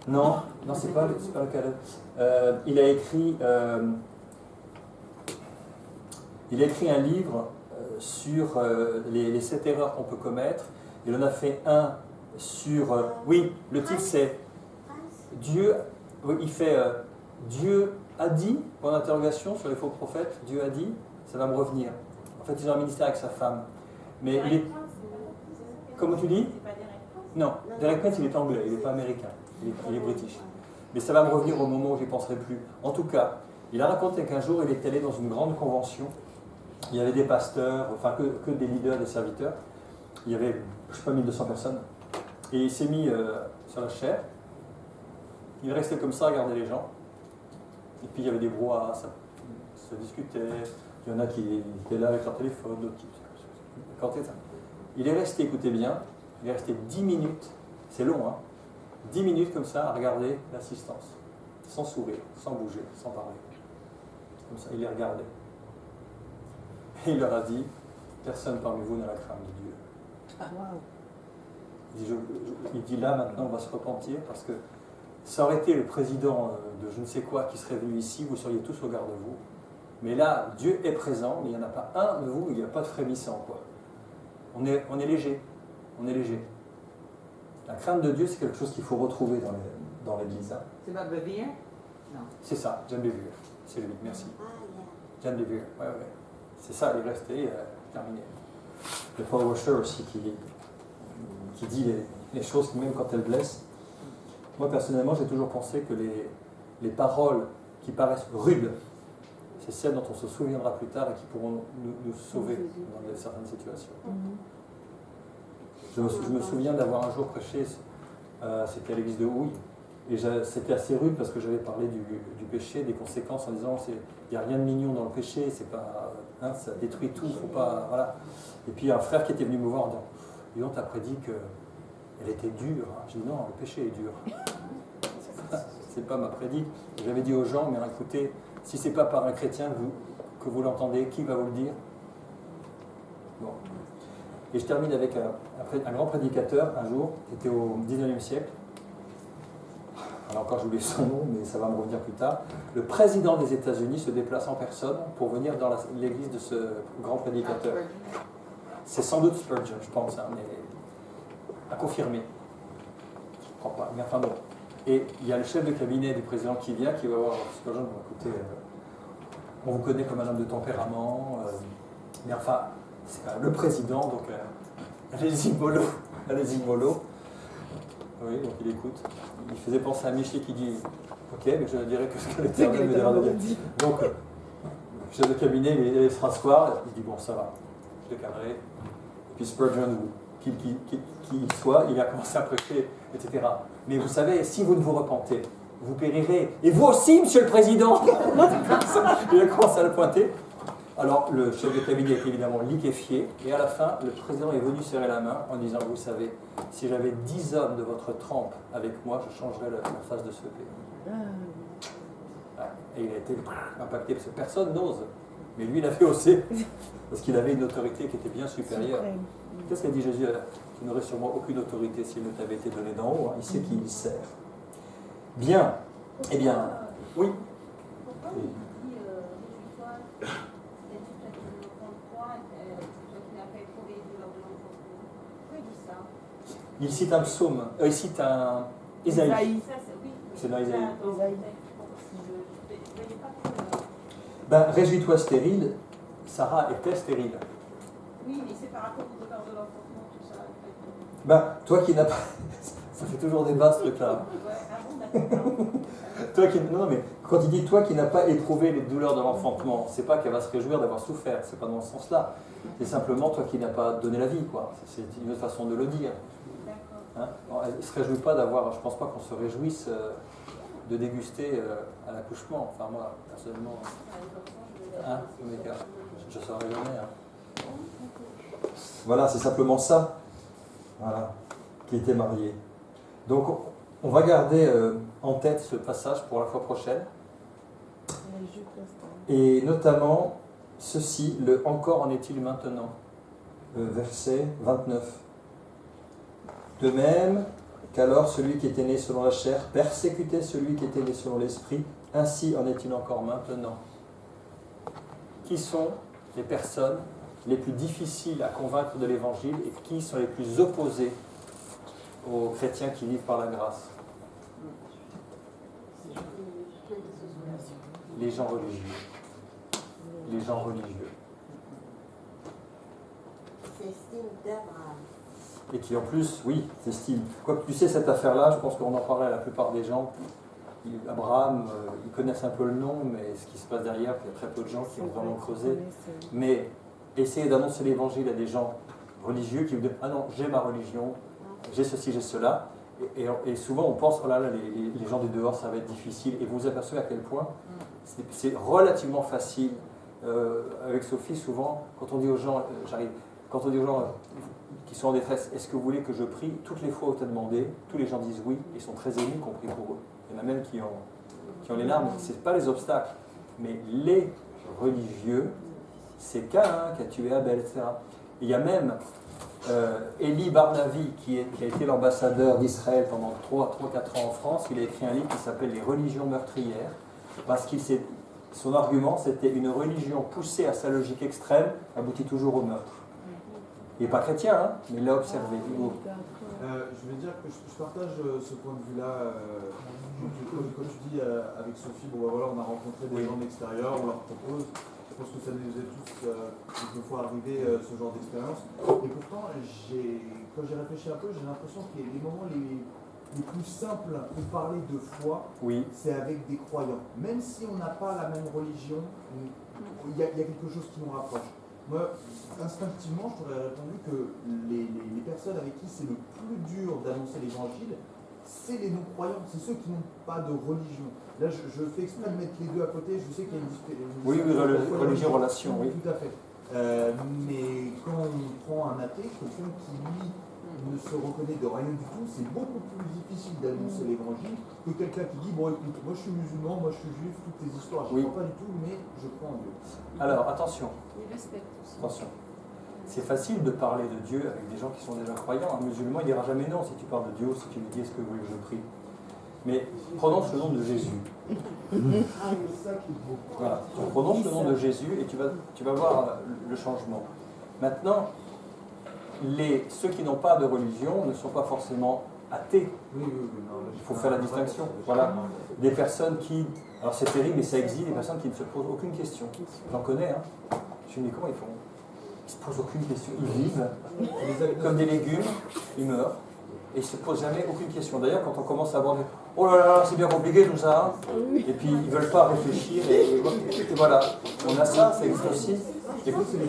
Non, c'est pas le cas. Il a écrit un livre sur les 7 erreurs qu'on peut commettre. Il en a fait un sur... oui, le titre c'est Dieu... Oui, il fait Dieu a dit, point d'interrogation sur les faux prophètes, Dieu a dit, ça va me revenir. En fait, ils ont un ministère avec sa femme. Mais il est... Comment tu dis? Non, Derek Prince, il est anglais, il n'est pas américain, il est british. Mais ça va me revenir au moment où j'y penserai plus. En tout cas, il a raconté qu'un jour, il est allé dans une grande convention. Il y avait des pasteurs, enfin que des leaders, des serviteurs. Il y avait, je ne sais pas, 1200 personnes. Et il s'est mis sur la chaire. Il restait comme ça à regarder les gens. Et puis il y avait des brouhahas, ça discutait. Il y en a qui étaient là avec leur téléphone, d'autres qui... Il est resté, écoutez bien, il est resté 10 minutes, c'est long, hein, 10 minutes comme ça à regarder l'assistance, sans sourire, sans bouger, sans parler. Comme ça, il les regardait. Et il leur a dit, personne parmi vous n'a la crainte de Dieu. Ah, wow. Il dit là, maintenant, on va se repentir, parce que ça aurait été le président de je ne sais quoi qui serait venu ici, vous seriez tous au garde-vous. Mais là, Dieu est présent, mais il n'y en a pas un de vous, il n'y a pas de frémissant, quoi. On est léger, on est léger. La crainte de Dieu, c'est quelque chose qu'il faut retrouver dans l'Église. Hein. C'est pas Bevere? Non. C'est ça, John Bevere. C'est lui, merci. John Bevere, ouais. C'est ça, il est resté, terminé. Le Paul Washer aussi, qui dit les choses, même quand elles blessent. Moi, personnellement, j'ai toujours pensé que les paroles qui paraissent rudes, c'est celles dont on se souviendra plus tard et qui pourront nous sauver dans certaines situations. Je me souviens d'avoir un jour prêché, c'était à l'église de Houille, et c'était assez rude parce que j'avais parlé du péché, des conséquences, en disant il n'y a rien de mignon dans le péché, c'est pas, hein, ça détruit tout, faut pas, voilà. Et puis un frère qui était venu me voir en disant, dis donc, t'as prédit qu'elle était dure. Je dis non, le péché est dur. C'est pas ma prédique. J'avais dit aux gens, mais écoutez, si c'est pas par un chrétien que vous l'entendez, qui va vous le dire? Bon. Et je termine avec un grand prédicateur, un jour, qui était au 19e siècle. Alors encore, j'ai oublié son nom, mais ça va me revenir plus tard. Le président des États-Unis se déplace en personne pour venir dans l'église de ce grand prédicateur. C'est sans doute Spurgeon, je pense, hein, mais à confirmer. Je ne crois pas, mais enfin bon. Et il y a le chef de cabinet du président qui vient, qui va voir Spurgeon. Écoutez, on vous connaît comme un homme de tempérament, mais enfin, c'est quand même le président, donc allez-y mollo. Oui, donc il écoute. Il faisait penser à Michel qui dit ok, mais je dirais que ce que l'Éternel me dira de dire. Donc, le chef de cabinet, il se rasseoir, il dit bon, ça va, je décalerai. Et puis Spurgeon, ou qui il soit, il a commencé à prêcher, etc. Mais vous savez, si vous ne vous repentez, vous périrez. Et vous aussi, monsieur le président. Il a commencé à le pointer. Alors, le chef de cabinet est évidemment liquéfié, et à la fin, le président est venu serrer la main en disant, vous savez, si j'avais 10 hommes de votre trempe avec moi, je changerais la face de ce pays. Et il a été impacté, parce que personne n'ose. Mais lui, il a fait osé, parce qu'il avait une autorité qui était bien supérieure. Qu'est-ce qu'a dit Jésus? Tu n'aurais sûrement aucune autorité s'il ne t'avait été donné d'en haut. Hein. Il sait qui il sert. Bien. Eh bien, oui. Il cite un psaume, il cite un Isaïe. C'est dans Isaïe. Ben, réjouis-toi stérile, Sarah était stérile. Oui, mais c'est par rapport au départ de l'enfantement, tout ça. Ben, toi qui n'as pas... Ça fait toujours débat ce truc-là. Toi qui... Non, mais quand il dit toi qui n'as pas éprouvé les douleurs de l'enfantement, c'est pas qu'elle va se réjouir d'avoir souffert, c'est pas dans ce sens-là. C'est simplement toi qui n'as pas donné la vie, quoi. C'est une autre façon de le dire. Hein? Elle ne se réjouit pas d'avoir, je pense pas qu'on se réjouisse de déguster à l'accouchement. Enfin, moi, personnellement, hein, je saurais jamais. Hein. Voilà, c'est simplement ça. Voilà, qui était marié. Donc, on va garder en tête ce passage pour la fois prochaine. Et notamment, ceci, le encore en est-il maintenant. verset 29. De même qu'alors celui qui était né selon la chair persécutait celui qui était né selon l'esprit, ainsi en est-il encore maintenant. Qui sont les personnes les plus difficiles à convaincre de l'évangile et qui sont les plus opposés aux chrétiens qui vivent par la grâce? Les gens religieux. Les gens religieux. C'est style d'Abraham. Et qui en plus, oui, s'estiment. Quoi que tu sais, cette affaire-là, je pense qu'on en parlait à la plupart des gens. Abraham, ils connaissent un peu le nom, mais ce qui se passe derrière, il y a très peu de gens qui ont vraiment creusé. Mais essayer d'annoncer l'évangile à des gens religieux qui vous disent « Ah non, j'ai ma religion, j'ai ceci, j'ai cela ». Et souvent, on pense « Oh là là, les gens du dehors, ça va être difficile ». Et vous vous apercevez à quel point c'est relativement facile. Avec Sophie, souvent, quand on dit aux gens, qui sont en détresse, est-ce que vous voulez que je prie? Toutes les fois où tu as demandé, tous les gens disent oui, et sont très émus qu'on prie pour eux. Il y en a même qui ont les larmes, ce n'est pas les obstacles, mais les religieux, c'est Caïn qui a tué Abel, etc. Et il y a même Élie Barnavi, qui a été l'ambassadeur d'Israël pendant 3-4 ans en France. Il a écrit un livre qui s'appelle « Les religions meurtrières », parce que son argument, c'était une religion poussée à sa logique extrême, aboutit toujours au meurtre. Il n'est pas chrétien, hein, mais il l'a observé. Je vais dire que je partage ce point de vue-là. Quand tu dis avec Sophie, bon, voilà, on a rencontré des gens de l'extérieur, on leur propose. Je pense que ça nous est tous quelquefois arrivé ce genre d'expérience. Et pourtant, quand j'ai réfléchi un peu, j'ai l'impression que les moments les plus simples pour parler de foi, c'est avec des croyants. Même si on n'a pas la même religion, il y a quelque chose qui nous rapproche. Moi, instinctivement, je t'aurais répondu que les personnes avec qui c'est le plus dur d'annoncer l'évangile, c'est les non-croyants, c'est ceux qui n'ont pas de religion. Là, je fais exprès de mettre les deux à côté, je sais qu'il y a une différence. Oui, religion-relation, oui. Tout à fait. Mais quand on prend un athée, quelqu'un qui, lui, ne se reconnaît de rien du tout, c'est beaucoup plus difficile d'annoncer l'évangile que quelqu'un qui dit « Bon, écoute, moi je suis musulman, moi je suis juif, toutes tes histoires, je ne crois pas du tout, mais je crois en Dieu. » Alors, attention. Attention. C'est facile de parler de Dieu avec des gens qui sont déjà croyants. Un musulman, il ne dira jamais non si tu parles de Dieu, si tu lui dis est-ce que vous voulez que je prie. Mais prononce le nom de Jésus. Voilà. Tu prononces le nom de Jésus et tu vas voir le changement. Maintenant, ceux qui n'ont pas de religion ne sont pas forcément athées. Il faut faire la distinction. Voilà. Des personnes qui... Alors c'est terrible, mais ça existe, des personnes qui ne se posent aucune question. J'en connais, hein. Je me dis comment ils font. Ils ne se posent aucune question. Ils vivent comme des légumes, ils meurent, et ils ne se posent jamais aucune question. D'ailleurs, quand on commence à aborder « Oh là là, c'est bien compliqué tout ça hein. », et puis ils ne veulent pas réfléchir, et voilà. On a ça existe aussi. Écoute, c'est les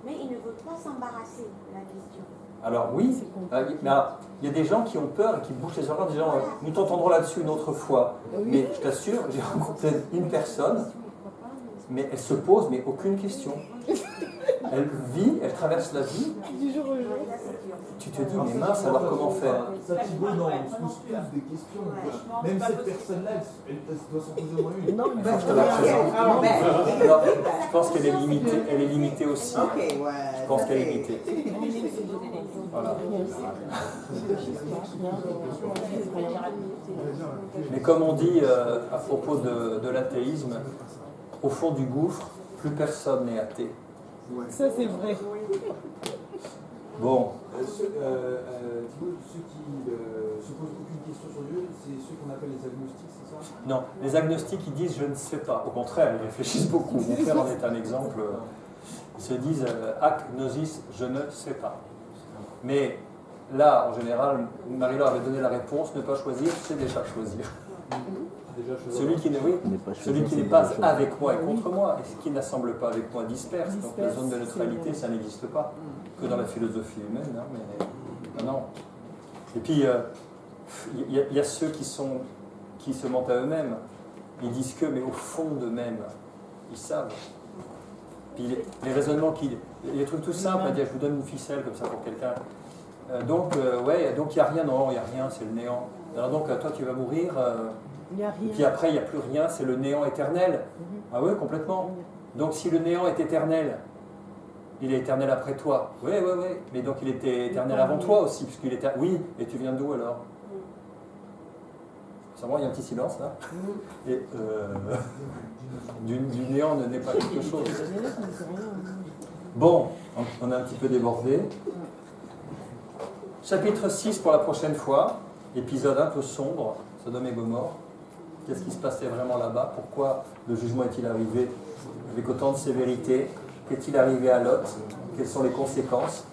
mais ils ne veulent pas s'embarrasser de la question. Alors oui, mais il y a des gens qui ont peur et qui bouchent les oreilles en disant « Nous t'entendrons là-dessus une autre fois ». Mais je t'assure, j'ai rencontré une personne, mais elle se pose mais aucune question. Elle vit, elle traverse la vie. Du jour au jour. Tu te dis, mais mince, alors comment faire? Ça, Thibaut, non, on se pose tous des questions. Même cette personne-là, elle doit s'en poser au moins une. Non, je te la présente. Alors, je pense qu'elle est limitée aussi. Je pense qu'elle est limitée. Voilà. Mais comme on dit à propos de l'athéisme, au fond du gouffre, plus personne n'est athée. Ça, c'est vrai. Bon. Ceux qui se posent aucune question sur Dieu, c'est ceux qu'on appelle les agnostiques, c'est ça? Non, les agnostiques, ils disent « je ne sais pas ». Au contraire, ils réfléchissent beaucoup. Mon frère en est un exemple. Ils se disent « ac gnosis, je ne sais pas ». Mais là, en général, Marie-Laure avait donné la réponse, ne pas choisir, c'est déjà choisir. Celui qui n'est pas avec moi et contre moi, et ce qui n'assemble pas avec moi disperse. Donc la zone de neutralité, ça n'existe pas, que dans la philosophie humaine. Hein, mais non. Et puis, il y a ceux qui se mentent à eux-mêmes. Ils disent que, mais au fond d'eux-mêmes, ils savent. Puis les raisonnements, les trucs tout simples, à dire je vous donne une ficelle comme ça pour quelqu'un. Donc il n'y a rien, non, il n'y a rien, c'est le néant. Alors donc, toi, tu vas mourir. Et puis après, il n'y a plus rien, c'est le néant éternel. Ah oui, complètement. Donc si le néant est éternel, il est éternel après toi. Oui, mais donc il était éternel avant toi aussi, puisqu'il était... Oui, et tu viens d'où alors? Ça va, il y a un petit silence là. Et du néant ne naît pas quelque chose. Bon, on a un petit peu débordé. Chapitre 6 pour la prochaine fois. Épisode un peu sombre, Sodome et Gomorrhe. Qu'est-ce qui se passait vraiment là-bas? Pourquoi le jugement est-il arrivé avec autant de sévérité? Qu'est-il arrivé à Lot? Quelles sont les conséquences?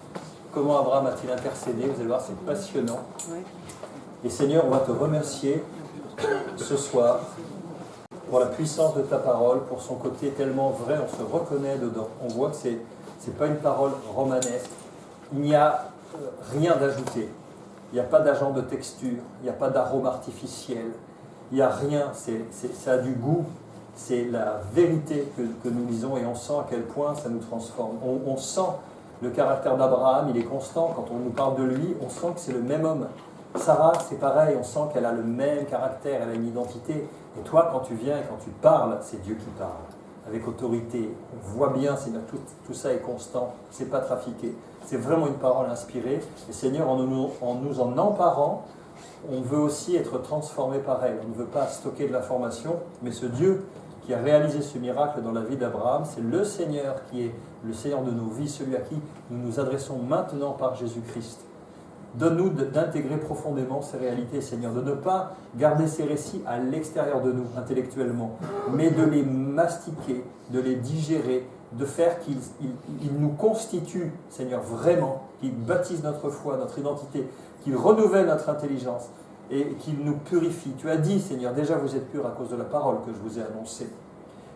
Comment Abraham a-t-il intercédé? Vous allez voir, c'est passionnant. Et Seigneur, on va te remercier ce soir pour la puissance de ta parole, pour son côté tellement vrai, on se reconnaît dedans. On voit que ce n'est pas une parole romanesque. Il n'y a rien d'ajouté. Il n'y a pas d'agent de texture, il n'y a pas d'arôme artificiel, il n'y a rien, ça a du goût, c'est la vérité que nous lisons et on sent à quel point ça nous transforme. On sent le caractère d'Abraham, il est constant, quand on nous parle de lui, on sent que c'est le même homme. Sarah, c'est pareil, on sent qu'elle a le même caractère, elle a une identité. Et toi, quand tu viens et quand tu parles, c'est Dieu qui parle, avec autorité. On voit bien, Seigneur, tout ça est constant, c'est pas trafiqué. C'est vraiment une parole inspirée. Et Seigneur, en nous en emparant, on veut aussi être transformé par elle. On ne veut pas stocker de l'information, mais ce Dieu qui a réalisé ce miracle dans la vie d'Abraham, c'est le Seigneur qui est le Seigneur de nos vies, celui à qui nous nous adressons maintenant par Jésus-Christ. Donne-nous d'intégrer profondément ces réalités, Seigneur, de ne pas garder ces récits à l'extérieur de nous, intellectuellement, mais de les mastiquer, de les digérer, de faire qu'ils nous constituent, Seigneur, vraiment, qu'ils bâtissent notre foi, notre identité, qu'ils renouvellent notre intelligence et qu'ils nous purifient. Tu as dit, Seigneur, déjà vous êtes purs à cause de la parole que je vous ai annoncée.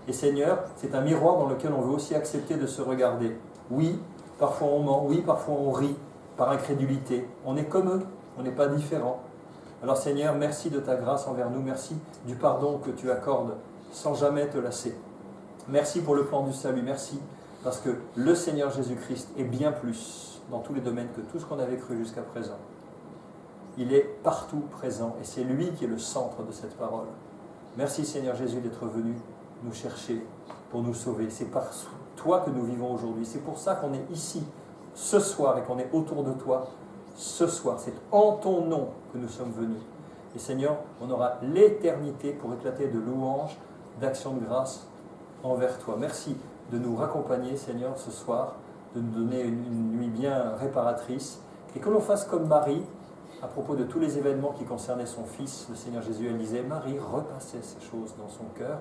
Et Seigneur, c'est un miroir dans lequel on veut aussi accepter de se regarder. Oui, parfois on ment, oui, parfois on rit, par incrédulité. On est comme eux, on n'est pas différents. Alors Seigneur, merci de ta grâce envers nous, merci du pardon que tu accordes sans jamais te lasser. Merci pour le plan du salut, merci, parce que le Seigneur Jésus-Christ est bien plus dans tous les domaines que tout ce qu'on avait cru jusqu'à présent. Il est partout présent et c'est lui qui est le centre de cette parole. Merci Seigneur Jésus d'être venu nous chercher pour nous sauver. C'est par toi que nous vivons aujourd'hui. C'est pour ça qu'on est ici ce soir et qu'on est autour de toi ce soir. C'est en ton nom que nous sommes venus. Et Seigneur, on aura l'éternité pour éclater de louanges, d'actions de grâce envers toi. Merci de nous raccompagner, Seigneur, ce soir, de nous donner une nuit bien réparatrice et que l'on fasse comme Marie, à propos de tous les événements qui concernaient son fils, le Seigneur Jésus, elle disait, Marie repassait ces choses dans son cœur.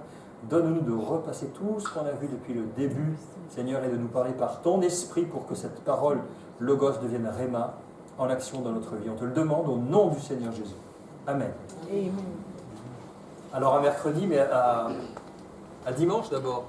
Donne-nous de repasser tout ce qu'on a vu depuis le début, Seigneur, et de nous parler par ton esprit pour que cette parole, Logos, devienne Réma en action dans notre vie. On te le demande au nom du Seigneur Jésus. Amen. Amen. Alors à mercredi, mais à dimanche d'abord.